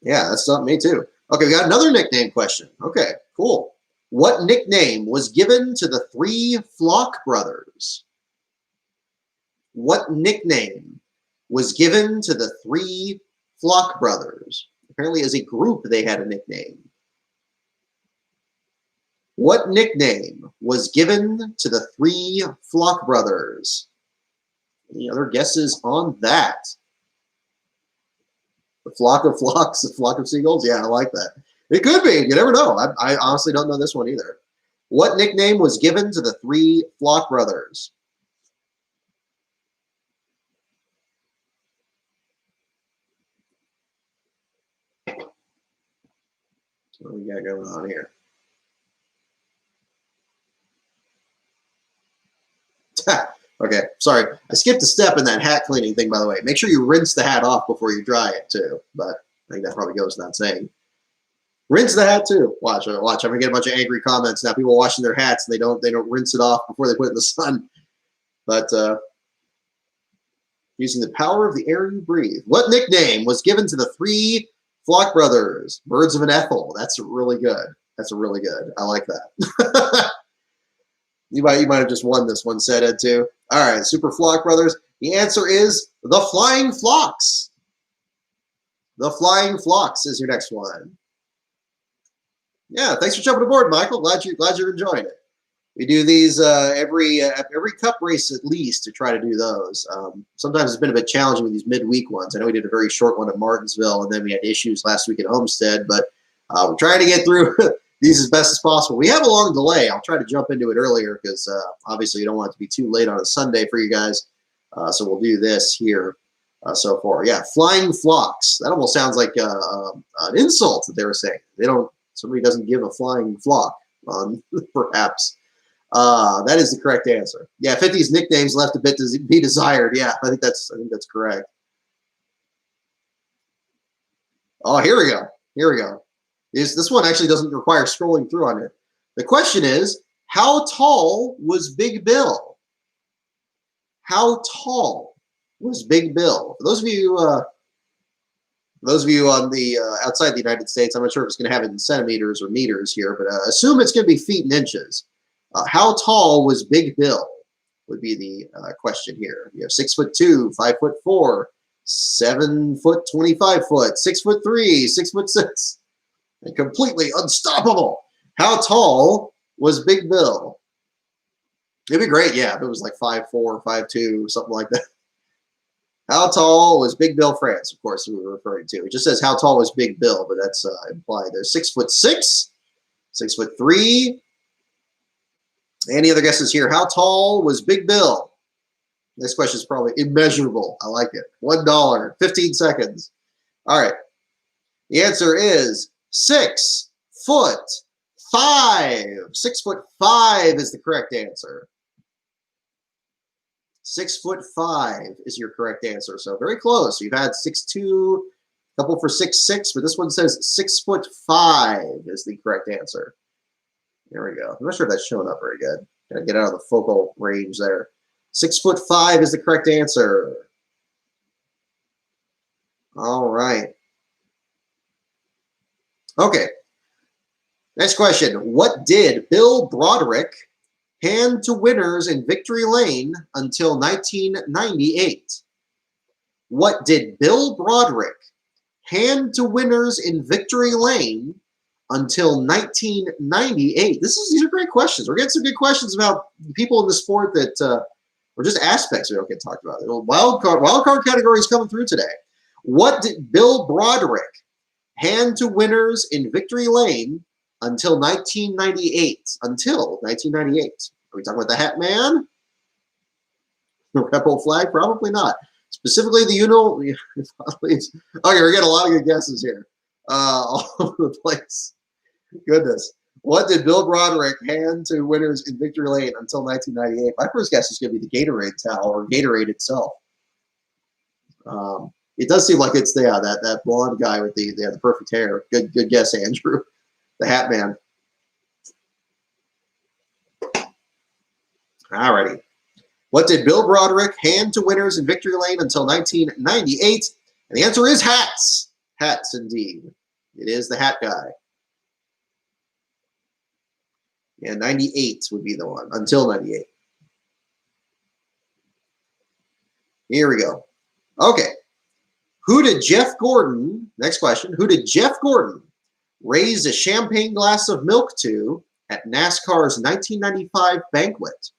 Yeah, that's not me too. Okay, we got another nickname question. Okay, cool. What nickname was given to the three Flock brothers? What nickname was given to the three Flock brothers? Apparently, as a group, they had a nickname. What nickname was given to the three Flock brothers? Any other guesses on that? The flock of flocks, the flock of seagulls? Yeah, I like that. It could be. You never know. I honestly don't know this one either. What nickname was given to the three Flock brothers? What do we got going on here? Okay, sorry. I skipped a step in that hat cleaning thing, by the way. Make sure you rinse the hat off before you dry it, too. But I think that probably goes without saying. Rinse the hat, too. Watch. I'm going to get a bunch of angry comments now. People washing their hats, and they don't rinse it off before they put it in the sun. But using the power of the air you breathe. What nickname was given to the three Flock brothers? Birds of an Ethel. That's really good. That's really good. I like that. You might have just won this one, said Ed, too. All right, Super Flock brothers. The answer is the Flying Flocks. The Flying Flocks is your next one. Yeah, thanks for jumping aboard, Michael. Glad you're enjoying it. We do these every Cup race at least to try to do those. Sometimes it's been a bit challenging with these midweek ones. I know we did a very short one at Martinsville, and then we had issues last week at Homestead, but we're trying to get through these as best as possible. We have a long delay. I'll try to jump into it earlier because obviously you don't want it to be too late on a Sunday for you guys. So we'll do this here so far. Yeah, flying flocks. That almost sounds like an insult that they were saying. Somebody doesn't give a flying flock on, perhaps. That is the correct answer. Yeah, 50's nicknames left a bit to be desired. Yeah, I think that's correct. Oh, here we go. Here we go. This one actually doesn't require scrolling through on it. The question is, how tall was Big Bill? How tall was Big Bill? For those of you on the outside the United States, I'm not sure if it's going to have it in centimeters or meters here, but assume it's going to be feet and inches. How tall was Big Bill? Would be the question here. You have 6'2", 5'4", 7 foot, 25 foot, 6'3", 6'6", and completely unstoppable. How tall was Big Bill? It'd be great, yeah, if it was like 5'4", 5'2", something like that. How tall was Big Bill France? Of course, we were referring to. It just says how tall was Big Bill, but that's implied. There's 6'6", 6'3". Any other guesses here? How tall was Big Bill? Next question is probably immeasurable. I like it. $1, 15 seconds. All right. The answer is 6'5". 6'5" is the correct answer. 6'5" is your correct answer. So very close. You've had 6'2", a couple for 6'6", but this one says 6'5" is the correct answer. There we go. I'm not sure if that's showing up very good. Gotta get out of the focal range there. 6'5" is the correct answer. All right. Okay. Next question. What did Bill Broderick hand to winners in Victory Lane until 1998? What did Bill Broderick hand to winners in Victory Lane until 1998? These are great questions. We're getting some good questions about people in the sport that or just aspects we don't get talked about. Wild card categories coming through today. What did Bill Broderick hand to winners in Victory Lane until 1998? Until 1998. Are we talking about the Hat Man? The Rebel Flag? Probably not. Specifically the Okay, we're getting a lot of good guesses here. All over the place. Goodness. What did Bill Broderick hand to winners in Victory Lane until 1998? My first guess is going to be the Gatorade towel or Gatorade itself. It does seem like it's that blonde guy with the perfect hair. Good guess, Andrew. The Hat Man. Alrighty. What did Bill Broderick hand to winners in Victory Lane until 1998? And the answer is hats. Hats, indeed. It is the hat guy. Yeah, 98 would be the one, until 98. Here we go. Okay. Who did Jeff Gordon, next question, who did Jeff Gordon raise a champagne glass of milk to at NASCAR's 1995 banquet?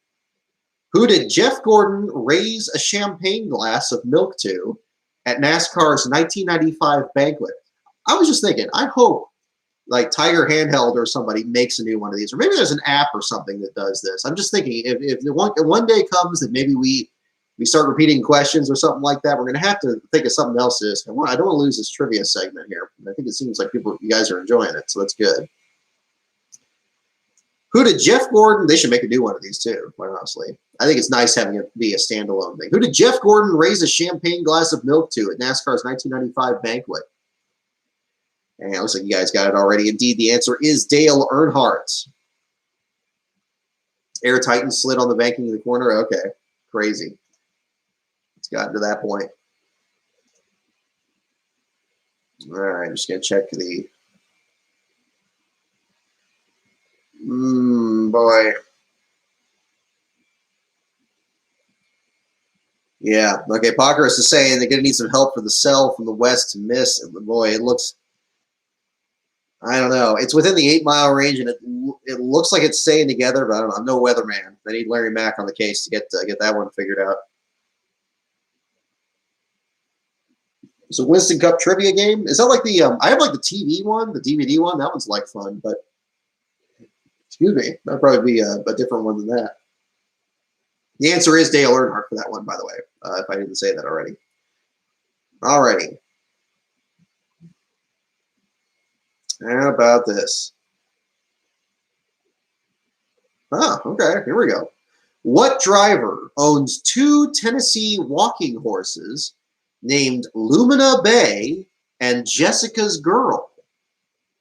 Who did Jeff Gordon raise a champagne glass of milk to at NASCAR's 1995 banquet? I was just thinking, I hope like Tiger Handheld or somebody makes a new one of these, or maybe there's an app or something that does this. I'm just thinking if one day comes that maybe we start repeating questions or something like that, we're going to have to think of something else to this. I don't want to lose this trivia segment here. I think it seems like you guys are enjoying it, so that's good. Who did Jeff Gordon? They should make a new one of these too, quite honestly. I think it's nice having it be a standalone thing. Who did Jeff Gordon raise a champagne glass of milk to at NASCAR's 1995 banquet? And it looks like you guys got it already. Indeed, the answer is Dale Earnhardt. Air Titan slid on the banking in the corner. Okay, crazy. It's gotten to that point. All right, I'm just going to check the... boy. Yeah, okay, Pokerus is saying they're going to need some help for the cell from the west to miss. And boy, it looks... I don't know. It's within the 8-mile range, and it looks like it's staying together, but I don't know. I'm no weatherman. I need Larry Mack on the case to get that one figured out. It's a Winston Cup trivia game. Is that like the I have like the TV one, the DVD one. That one's like fun, but excuse me, that'd probably be a different one than that. The answer is Dale Earnhardt for that one, by the way. If I didn't say that already. Alrighty. How about this? Oh, okay. Here we go. What driver owns 2 Tennessee walking horses named Lumina Bay and Jessica's Girl?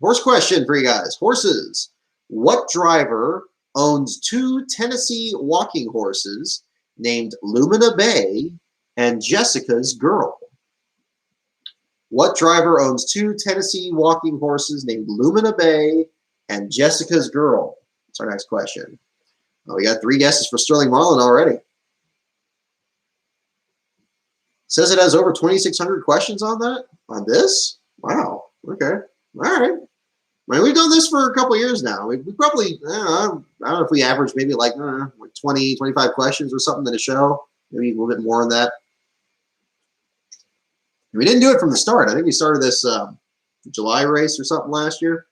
Horse question for you guys. Horses. What driver owns 2 Tennessee walking horses named Lumina Bay and Jessica's Girl? What driver owns 2 Tennessee walking horses named Lumina Bay and Jessica's Girl? That's our next question. Oh, we got 3 guesses for Sterling Marlin already. Says it has over 2,600 questions on that? On this? Wow. Okay. All right. I mean, we've done this for a couple years now. We probably, I don't know if we average maybe like 20, 25 questions or something in a show. Maybe a little bit more than that. We didn't do it from the start. I think we started this July race or something last year.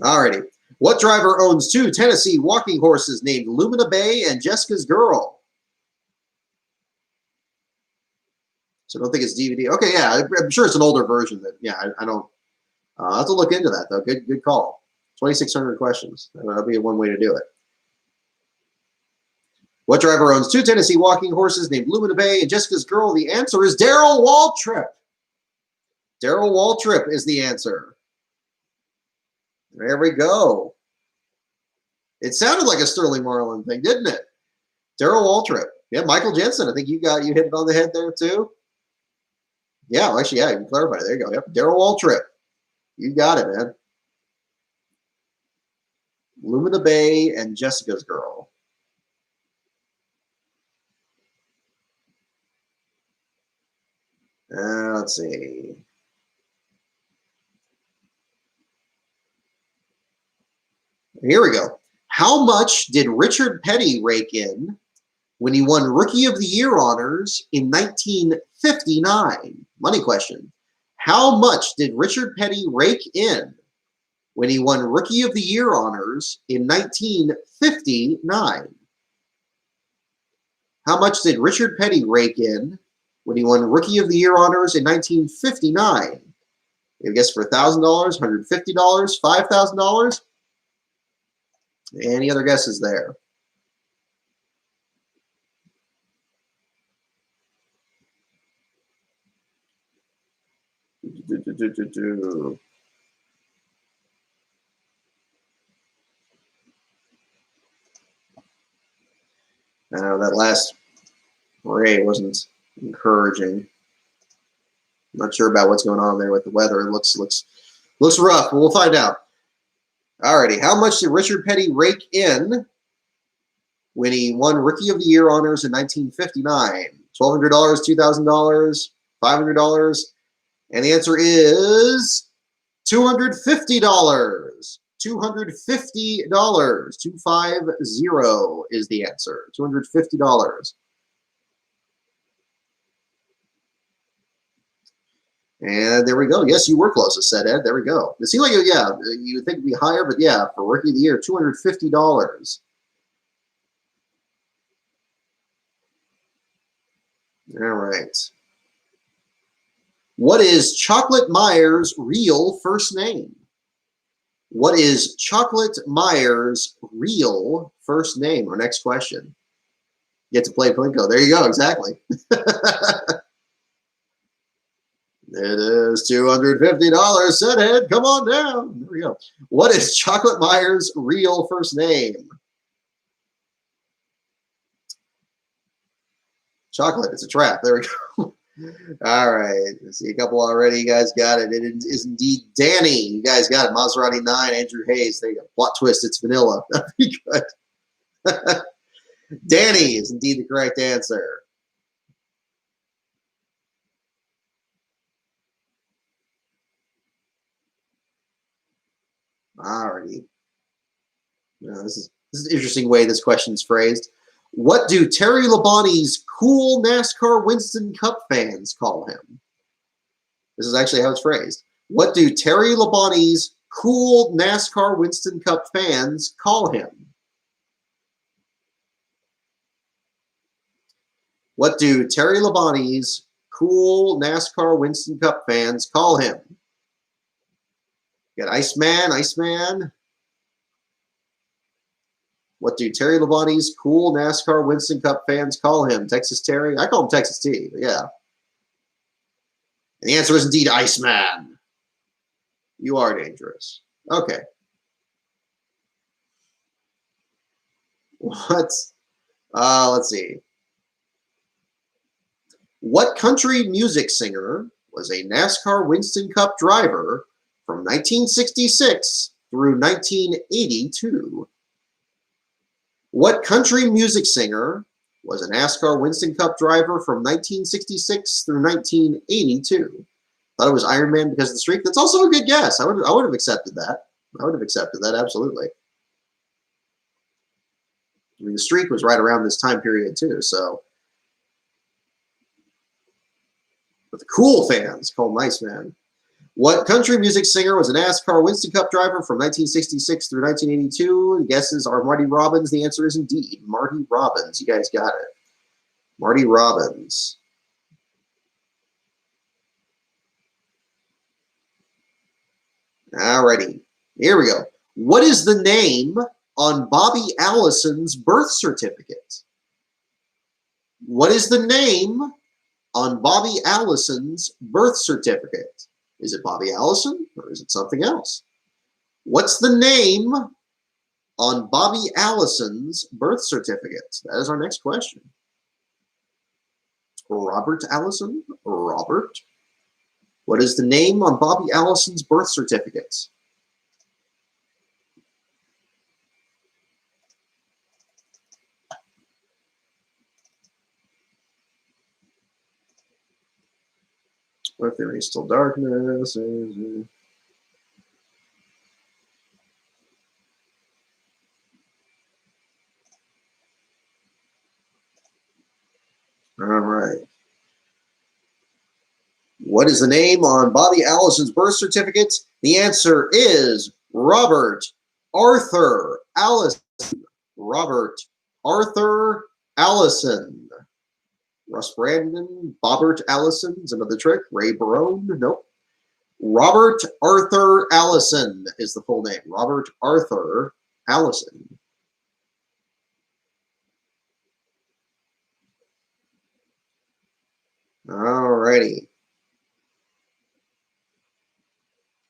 Alrighty. What driver owns 2 Tennessee walking horses named Lumina Bay and Jessica's Girl? So I don't think it's DVD. Okay, yeah, I'm sure it's an older version. That I don't. I'll have to look into that though. Good call. 2,600 questions. That'll be one way to do it. What driver owns 2 Tennessee walking horses named Lumina Bay and Jessica's Girl? The answer is Darrell Waltrip. Darrell Waltrip is the answer. There we go. It sounded like a Sterling Marlin thing, didn't it? Darrell Waltrip. Yeah, Michael Jensen. I think you hit it on the head there too. Yeah, well, actually, yeah, you can clarify. There you go. Yep, Darrell Waltrip. You got it, man. Lumina Bay and Jessica's Girl. Let's see. Here we go. How much did Richard Petty rake in when he won Rookie of the Year honors in 1959? Money question. How much did Richard Petty rake in when he won Rookie of the Year honors in 1959? How much did Richard Petty rake in when he won Rookie of the Year honors in 1959? You guess for $1,000, $150, $5,000? Any other guesses there? That last ray wasn't encouraging. I'm not sure about what's going on there with the weather. It looks rough, but we'll find out. Alrighty, how much did Richard Petty rake in when he won Rookie of the Year honors in 1959? $1,200, $2,000, $500? And the answer is $250. $250. 250 is the answer. $250. And there we go. Yes, you were closest, said Ed. There we go. It seemed like, yeah, you would think it'd be higher, but yeah, for Rookie of the Year, $250. All right. What is Chocolate Meyer's real first name? What is Chocolate Meyer's real first name? Our next question. You get to play Plinko. There you go. Exactly. It is $250. Set Ed. Come on down. There we go. What is Chocolate Meyer's real first name? Chocolate. It's a trap. There we go. All right. I see a couple already. You guys got it. It is indeed Danny. You guys got it. Maserati 9, Andrew Hayes. There you go. Plot twist. It's vanilla. That'd be good. Danny is indeed the correct answer. Alrighty. This is an interesting way this question is phrased. What do Terry Labonte's cool NASCAR Winston Cup fans call him? This is actually how it's phrased. What do Terry Labonte's cool NASCAR Winston Cup fans call him? What do Terry Labonte's cool NASCAR Winston Cup fans call him? You got Iceman, Iceman. What do Terry Labonte's cool NASCAR Winston Cup fans call him? Texas Terry? I call him Texas T, but yeah. And the answer is indeed Iceman. You are dangerous. Okay. What? Let's see. What country music singer was a NASCAR Winston Cup driver from 1966 through 1982? What country music singer was a NASCAR Winston Cup driver from 1966 through 1982? Thought it was Iron Man because of the streak. That's also a good guess. I would have accepted that. I would have accepted that, absolutely. I mean, the streak was right around this time period too, so. But the cool fans call him Iceman. What country music singer was a NASCAR Winston Cup driver from 1966 through 1982? The guesses are Marty Robbins. The answer is indeed Marty Robbins. You guys got it. Marty Robbins. Alrighty. Here we go. What is the name on Bobby Allison's birth certificate? What is the name on Bobby Allison's birth certificate? Is it Bobby Allison or is it something else? What's the name on Bobby Allison's birth certificate? That is our next question. Robert Allison? Robert? What is the name on Bobby Allison's birth certificate? What if there is still darkness? All right. What is the name on Bobby Allison's birth certificate? The answer is Robert Arthur Allison. Robert Arthur Allison. Russ Brandon, Bobbert Allison is another trick. Ray Barone, nope. Robert Arthur Allison is the full name. Robert Arthur Allison. Alrighty.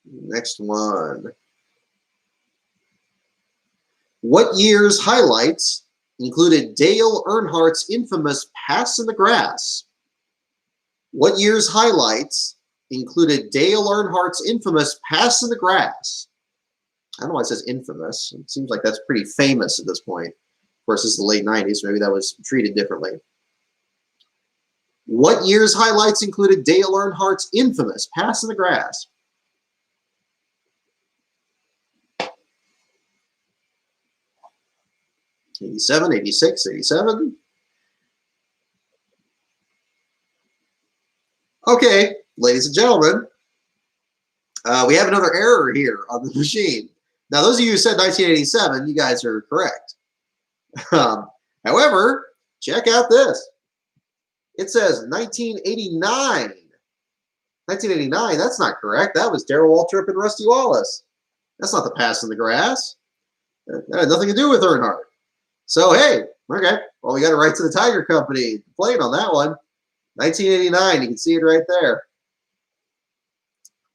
Next one. What year's highlights included Dale Earnhardt's infamous pass in the grass? What year's highlights included Dale Earnhardt's infamous pass in the grass? I don't know why it says infamous. It seems like that's pretty famous at this point. Of course, it's the late 90s. Maybe that was treated differently. What year's highlights included Dale Earnhardt's infamous pass in the grass? '87, '86, '87. Okay, ladies and gentlemen, we have another error here on the machine. Now, those of you who said 1987, you guys are correct. However, check out this. It says 1989. 1989, that's not correct. That was Darrell Waltrip and Rusty Wallace. That's not the pass in the grass. That had nothing to do with Earnhardt. So, hey, okay. Well, we got it right to the Tiger Company plate on that one. 1989, you can see it right there.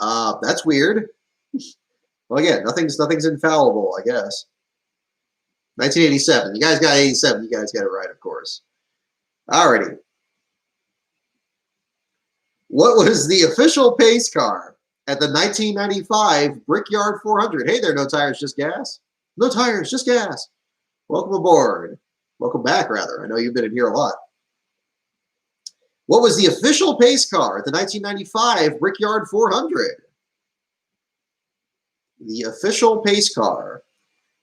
That's weird. Well, again, nothing's infallible, I guess. 1987. You guys got 87. You guys got it right, of course. Alrighty. What was the official pace car at the 1995 Brickyard 400? Hey there, no tires, just gas. No tires, just gas. Welcome aboard. Welcome back, rather. I know you've been in here a lot. What was the official pace car at the 1995 Brickyard 400? The official pace car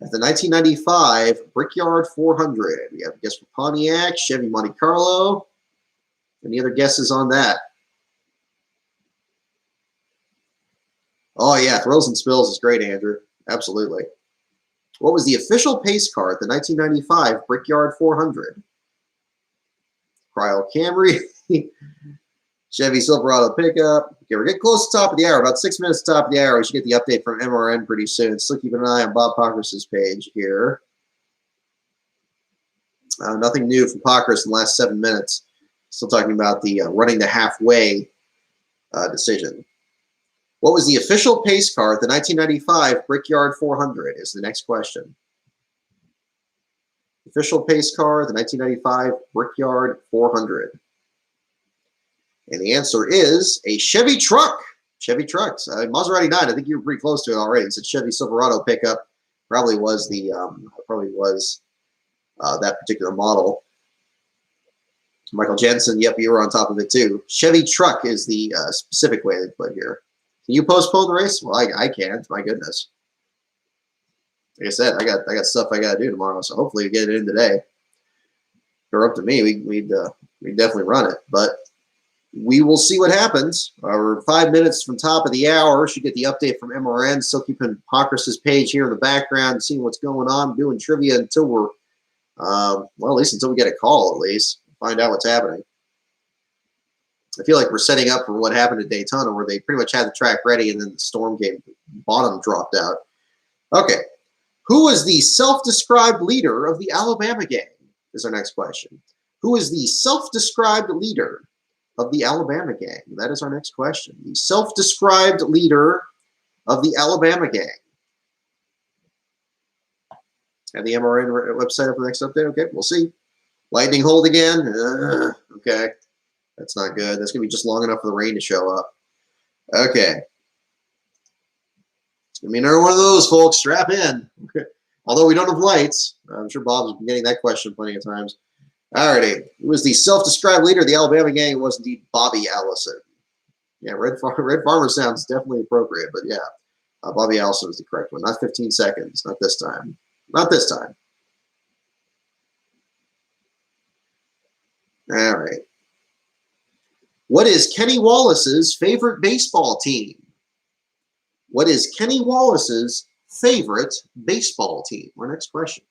at the 1995 Brickyard 400. We have a guess for Pontiac, Chevy Monte Carlo. Any other guesses on that? Oh, yeah, Thrills and Spills is great, Andrew. Absolutely. What was the official pace car at the 1995 Brickyard 400? Cryo Camry. Chevy Silverado pickup. Okay, we're getting close to the top of the hour. About 6 minutes to the top of the hour. We should get the update from MRN pretty soon. Still keeping an eye on Bob Pockrass's page here. Nothing new from Pockrass in the last 7 minutes. Still talking about the running the halfway decision. What was the official pace car at the 1995 Brickyard 400 is the next question. Official pace car, the 1995 Brickyard 400. And the answer is a Chevy truck. Chevy trucks. Maserati 9. I think you were pretty close to it already. It's a Chevy Silverado pickup. Probably was the that particular model. Michael Jensen. Yep, you were on top of it too. Chevy truck is the specific way they put here. Can you postpone the race? Well, I can't. My goodness. Like I said, I got stuff I got to do tomorrow, so hopefully we get it in today. If it were up to me, we'd definitely run it, but we will see what happens. We're 5 minutes from top of the hour. Should get the update from MRN. Still keeping Pockrass's page here in the background, seeing what's going on, doing trivia until we're, well, at least until we get a call, at least. Find out what's happening. I feel like we're setting up for what happened at Daytona, where they pretty much had the track ready and then the storm came, bottom dropped out. Okay. Who is the self-described leader of the Alabama gang? Is our next question. Who is the self-described leader of the Alabama gang? That is our next question. The self-described leader of the Alabama gang. Have the MRN website up for the next update? Okay, we'll see. Lightning hold again. Okay, that's not good. That's going to be just long enough for the rain to show up. Okay. It's going to be another one of those, folks. Strap in. Okay. Although we don't have lights. I'm sure Bob's been getting that question plenty of times. Alrighty. Who was the self-described leader of the Alabama gang? It was indeed Bobby Allison. Yeah, Red Farmer sounds definitely appropriate, but yeah. Bobby Allison was the correct one. Not 15 seconds. Not this time. Not this time. All right. What is Kenny Wallace's favorite baseball team? What is Kenny Wallace's favorite baseball team? Our next question.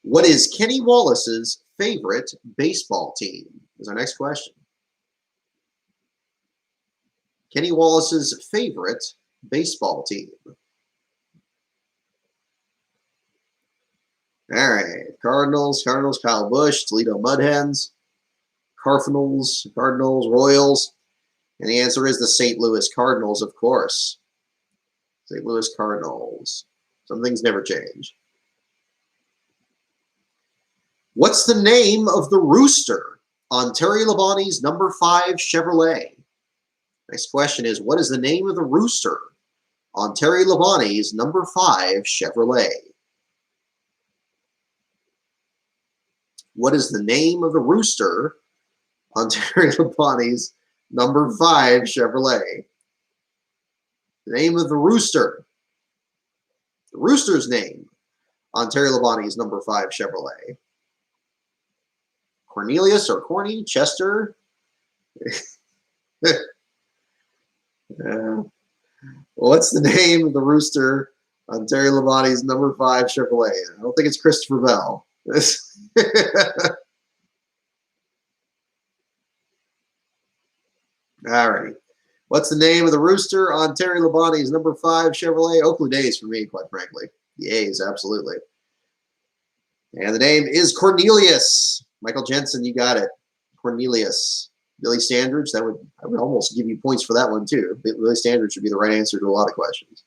What is Kenny Wallace's favorite baseball team? Is our next question. Kenny Wallace's favorite baseball team. All right. Cardinals, Kyle Busch, Toledo Mud Hens, Cardinals, Royals. And the answer is the St. Louis Cardinals, of course. St. Louis Cardinals. Some things never change. What's the name of the rooster on Terry Labonte's number 5 Chevrolet? Next question is, what is the name of the rooster on Terry Labonte's number 5 Chevrolet? What is the name of the rooster on Terry Labonte's number 5 Chevrolet? The name of the rooster. The rooster's name on Terry Labonte's number 5 Chevrolet. Cornelius or Corny? Chester? What's the name of the rooster on Terry Labonte's number 5 Chevrolet? I don't think it's Christopher Bell. All right. What's the name of the rooster on Terry Labonte's number 5 Chevrolet? Oakland A's for me, quite frankly. The A's, absolutely. And the name is Cornelius. Michael Jensen, you got it. Cornelius. Billy Standridge, I would almost give you points for that one too. Billy Standridge should be the right answer to a lot of questions.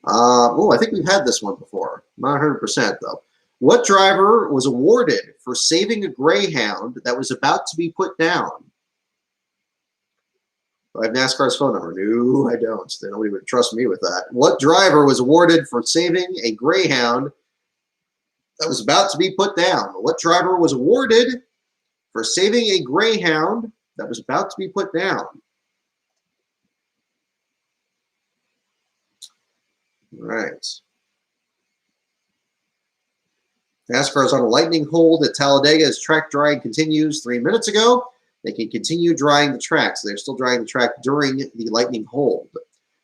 I think we've had this one before. Not 100% though. What driver was awarded for saving a Greyhound that was about to be put down? Do I have NASCAR's phone number? No, I don't. Nobody would trust me with that. What driver was awarded for saving a Greyhound that was about to be put down? What driver was awarded for saving a Greyhound that was about to be put down? All right. NASCAR is on a lightning hold at Talladega as track drying continues 3 minutes ago. They can continue drying the track, so they're still drying the track during the lightning hold.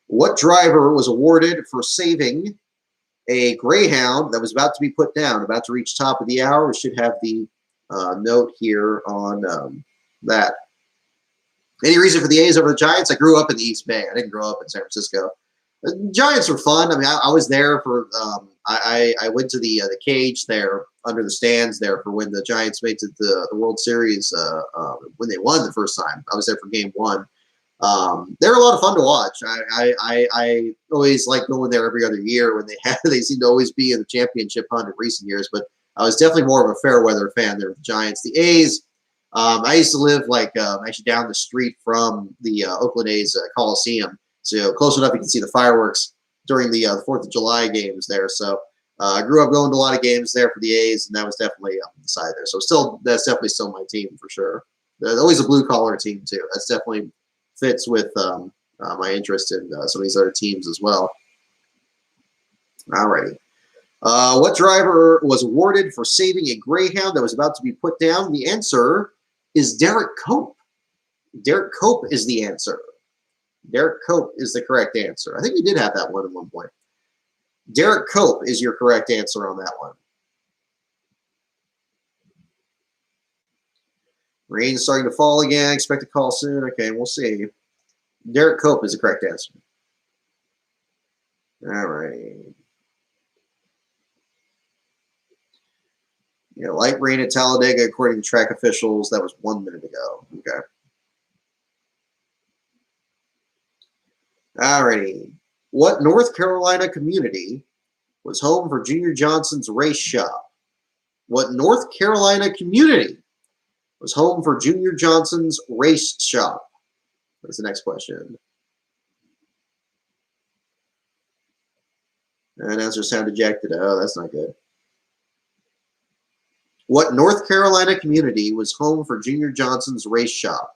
What driver was awarded for saving a Greyhound that was about to be put down, about to reach top of the hour? We should have the note here on that. Any reason for the A's over the Giants? I grew up in the East Bay. I didn't grow up in San Francisco. The Giants were fun. I mean, I was there for. I went to the cage there under the stands there for when the Giants made it to the World Series when they won the first time. I was there for Game 1. They were a lot of fun to watch. I always like going there every other year when they seem to always be in the championship hunt in recent years. But I was definitely more of a fair weather fan there with the Giants. The A's. I used to live actually down the street from the Oakland A's Coliseum, so close enough you can see the fireworks during the 4th of July games there. So I grew up going to a lot of games there for the A's, and that was definitely on the side there. So that's definitely still my team for sure. They're always a blue collar team too. That's definitely fits with my interest in some of these other teams as well. Alrighty. What driver was awarded for saving a Greyhound that was about to be put down? The answer is Derek Cope. Derek Cope is the answer. Derek Cope is the correct answer. I think we did have that one at one point. Derek Cope is your correct answer on that one. Rain's starting to fall again. Expect a call soon. Okay, we'll see. Derek Cope is the correct answer. All right. Yeah, light rain at Talladega, according to track officials. That was 1 minute ago. Okay. Alrighty. What North Carolina community was home for Junior Johnson's race shop? What North Carolina community was home for Junior Johnson's race shop? That's the next question. And answer sound dejected. Oh, that's not good. What North Carolina community was home for Junior Johnson's race shop?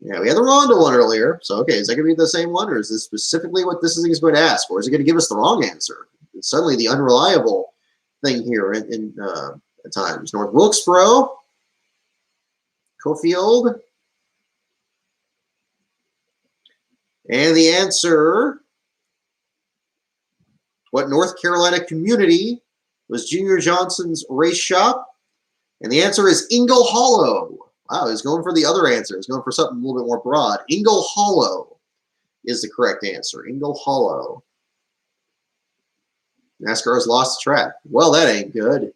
Yeah, we had the Rondo one earlier. So, okay, is that going to be the same one, or is this specifically what this thing is going to ask, or is it going to give us the wrong answer? It's suddenly the unreliable thing here at times. North Wilkesboro, Cofield, and the answer, what North Carolina community was Junior Johnson's race shop? And the answer is Ingle Hollow. Wow, he's going for the other answer. He's going for something a little bit more broad. Ingle Hollow is the correct answer. Ingle Hollow. NASCAR's lost the track. Well, that ain't good.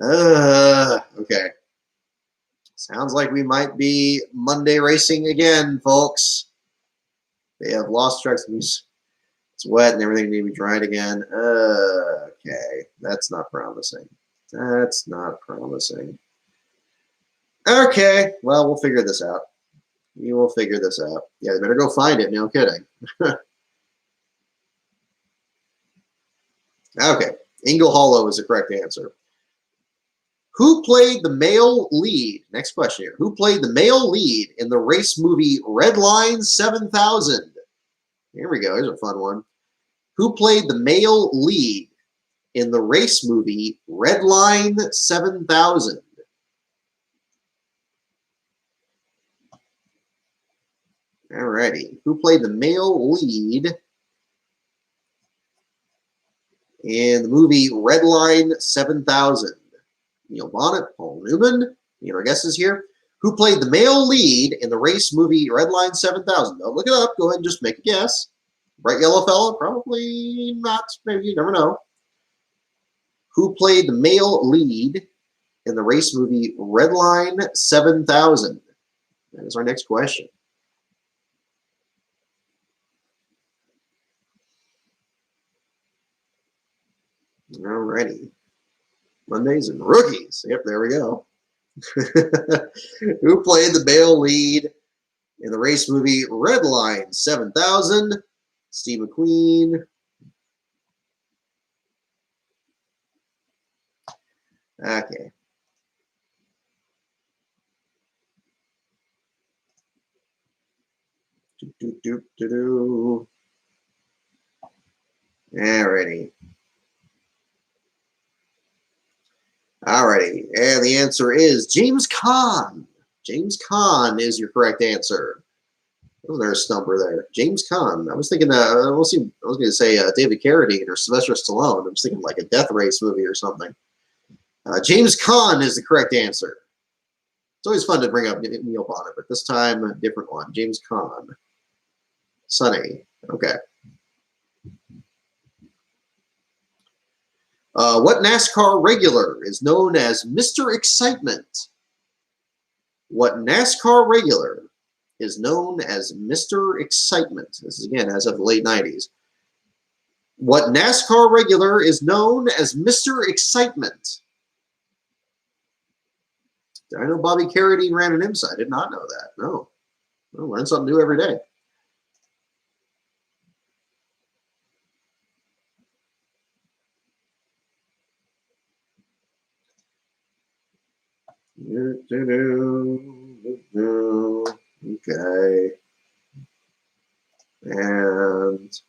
Okay. Sounds like we might be Monday racing again, folks. They have lost tracks. It's wet and everything needs to be dried again. Okay, that's not promising. That's not promising. Okay, well, we'll figure this out. We will figure this out. Yeah, they better go find it. No kidding. Okay, Ingle Hollow is the correct answer. Who played the male lead? Next question here. Who played the male lead in the race movie Red Line 7000? Here we go. Here's a fun one. Who played the male lead in the race movie Red Line 7000? Alrighty. Who played the male lead in the movie Red Line 7000? Neil Bonnet, Paul Newman. Any other guesses here? Who played the male lead in the race movie Red Line 7000? Don't look it up. Go ahead and just make a guess. Bright yellow fella? Probably not. Maybe. You never know. Who played the male lead in the race movie Red Line 7000? That is our next question. Alrighty. Mondays and rookies. Yep, there we go. Who played the male lead in the race movie Red Line 7000? Steve McQueen. Okay. Alrighty. Alrighty. And the answer is James Caan. James Caan is your correct answer. Wasn't there a stumper there? James Caan. I was thinking, I was going to say David Carradine or Sylvester Stallone. I was thinking like a death race movie or something. James Caan is the correct answer. It's always fun to bring up Neil Bonnet, but this time a different one. James Caan. Sunny. Okay. What NASCAR regular is known as Mr. Excitement? What NASCAR regular is known as Mr. Excitement? This is again as of the late 90s. What NASCAR regular is known as Mr. Excitement? I know Bobby Carradine ran an IMSA. I did not know that. No. I learn something new every day. Okay. And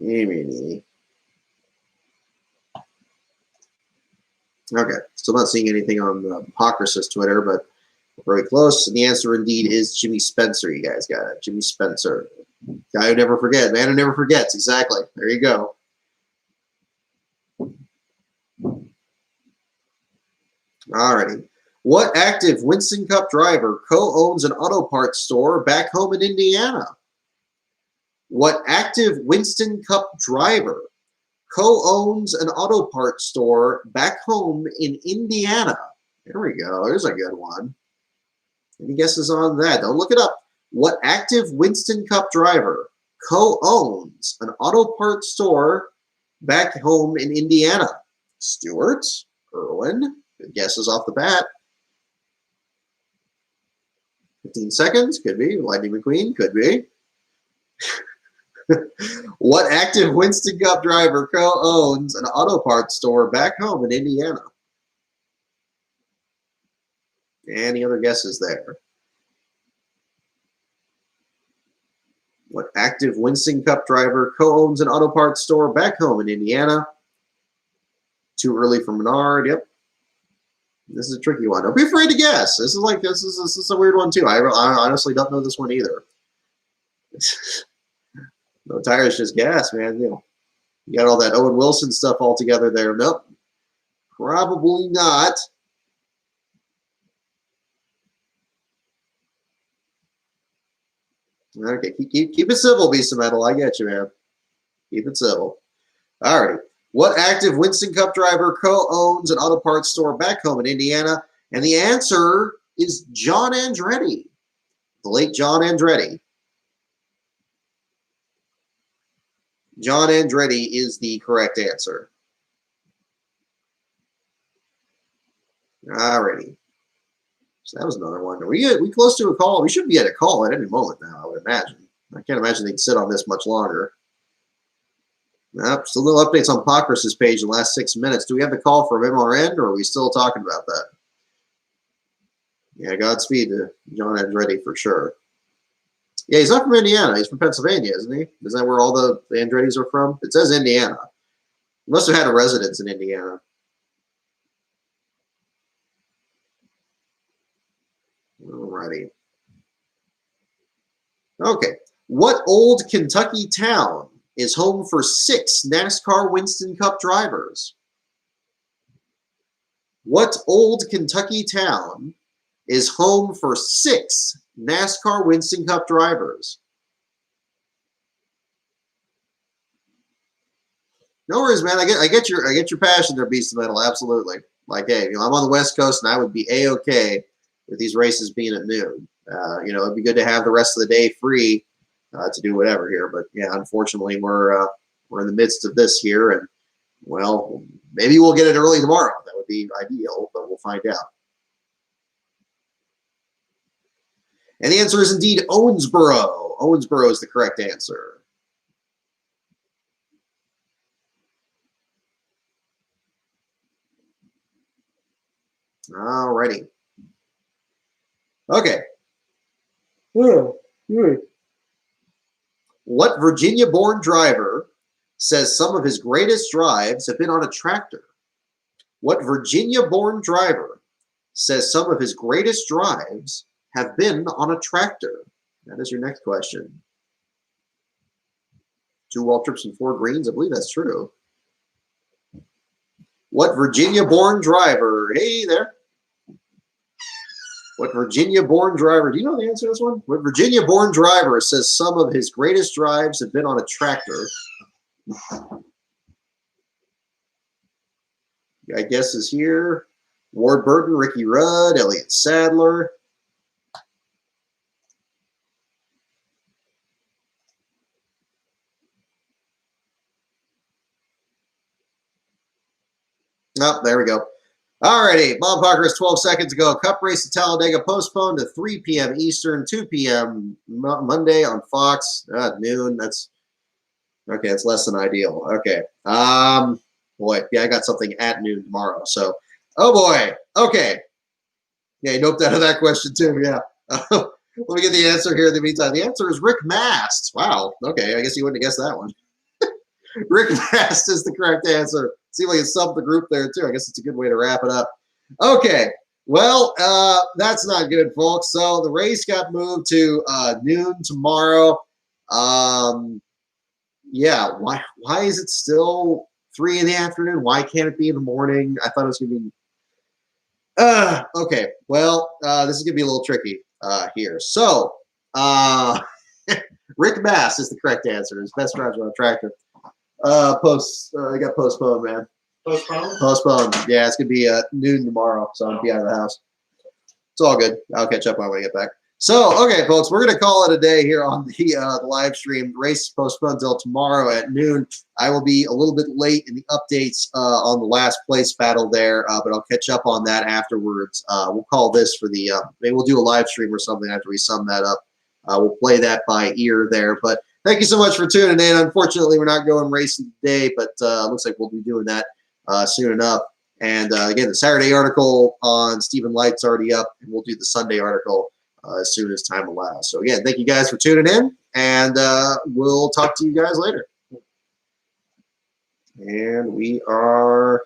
Amy. Okay, still not seeing anything on Hypocrisis Twitter, but very close. And the answer indeed is Jimmy Spencer. You guys got it. Jimmy Spencer. Guy who never forgets. Man who never forgets. Exactly. There you go. Alrighty. What active Winston Cup driver co-owns an auto parts store back home in Indiana? What active Winston Cup driver co-owns an auto parts store back home in Indiana? There we go. There's a good one. Any guesses on that? Don't look it up. What active Winston Cup driver co-owns an auto parts store back home in Indiana? Stewart? Irwin? Good guesses off the bat. 15 seconds? Could be. Lightning McQueen? Could be. What active Winston Cup driver co-owns an auto parts store back home in Indiana? Any other guesses there? What active Winston Cup driver co-owns an auto parts store back home in Indiana? Too early for Menard. Yep. This is a tricky one. Don't be afraid to guess. This is a weird one too. I honestly don't know this one either. No tires, just gas, man. You got all that Owen Wilson stuff all together there. Nope. Probably not. Okay, keep it civil, Beast of Metal. I get you, man. Keep it civil. All right. What active Winston Cup driver co-owns an auto parts store back home in Indiana? And the answer is John Andretti, the late John Andretti. John Andretti is the correct answer. All righty. So that was another one. Are we close to a call? We should be at a call at any moment now, I would imagine. I can't imagine they'd sit on this much longer. Nope, still no updates on Hypocrisis page in the last 6 minutes. Do we have the call from MRN, or are we still talking about that? Yeah, Godspeed to John Andretti for sure. Yeah, he's not from Indiana. He's from Pennsylvania, isn't he? Isn't that where all the Andrettis are from? It says Indiana. He must have had a residence in Indiana. Alrighty. Okay. What old Kentucky town is home for 6 NASCAR Winston Cup drivers? What old Kentucky town is home for 6 NASCAR Winston Cup drivers? No worries, man. I get your passion there, Beast of Metal. Absolutely. Like, hey, I'm on the West Coast, and I would be a-okay with these races being at noon. It'd be good to have the rest of the day free to do whatever here. But yeah, unfortunately, we're in the midst of this here, and well, maybe we'll get it early tomorrow. That would be ideal, but we'll find out. And the answer is indeed Owensboro. Owensboro is the correct answer. All righty. Okay. What Virginia-born driver says some of his greatest drives have been on a tractor? What Virginia-born driver says some of his greatest drives have been on a tractor? That is your next question. 2 wall trips and 4 greens. I believe that's true. What Virginia-born driver? Hey there. What Virginia-born driver? Do you know the answer to this one? What Virginia-born driver says some of his greatest drives have been on a tractor? I guess is here. Ward Burton, Ricky Rudd, Elliott Sadler. Oh, there we go. All righty. Bob Parker is 12 seconds ago. Cup race at Talladega postponed to 3 p.m. Eastern, 2 p.m. Monday on Fox. Noon. That's okay. It's less than ideal. Okay. Boy, yeah, I got something at noon tomorrow. So, oh boy. Okay. Yeah, you noped out of that question too. Yeah. Let me get the answer here in the meantime. The answer is Rick Mast. Wow. Okay. I guess you wouldn't have guessed that one. Rick Mast is the correct answer. Seems like it subbed the group there too. I guess it's a good way to wrap it up. Okay. Well, that's not good, folks. So the race got moved to noon tomorrow. Yeah. Why is it still 3 in the afternoon? Why can't it be in the morning? I thought it was going to be. Okay. Well, this is going to be a little tricky here. So Rick Mast is the correct answer. His best drives on a tractor. I got postponed, man. Postponed? Postponed. Yeah, it's gonna be noon tomorrow, so I'm gonna be out of the house. It's all good. I'll catch up when I get back. So, okay, folks, we're gonna call it a day here on the live stream. The race is postponed until tomorrow at noon. I will be a little bit late in the updates on the last place battle there, but I'll catch up on that afterwards. We'll call this for the maybe we'll do a live stream or something after we sum that up. We'll play that by ear there, but. Thank you so much for tuning in. Unfortunately, we're not going racing today, but looks like we'll be doing that soon enough. And again, the Saturday article on Stephen Light's already up, and we'll do the Sunday article as soon as time allows. So again, thank you guys for tuning in, and we'll talk to you guys later. And we are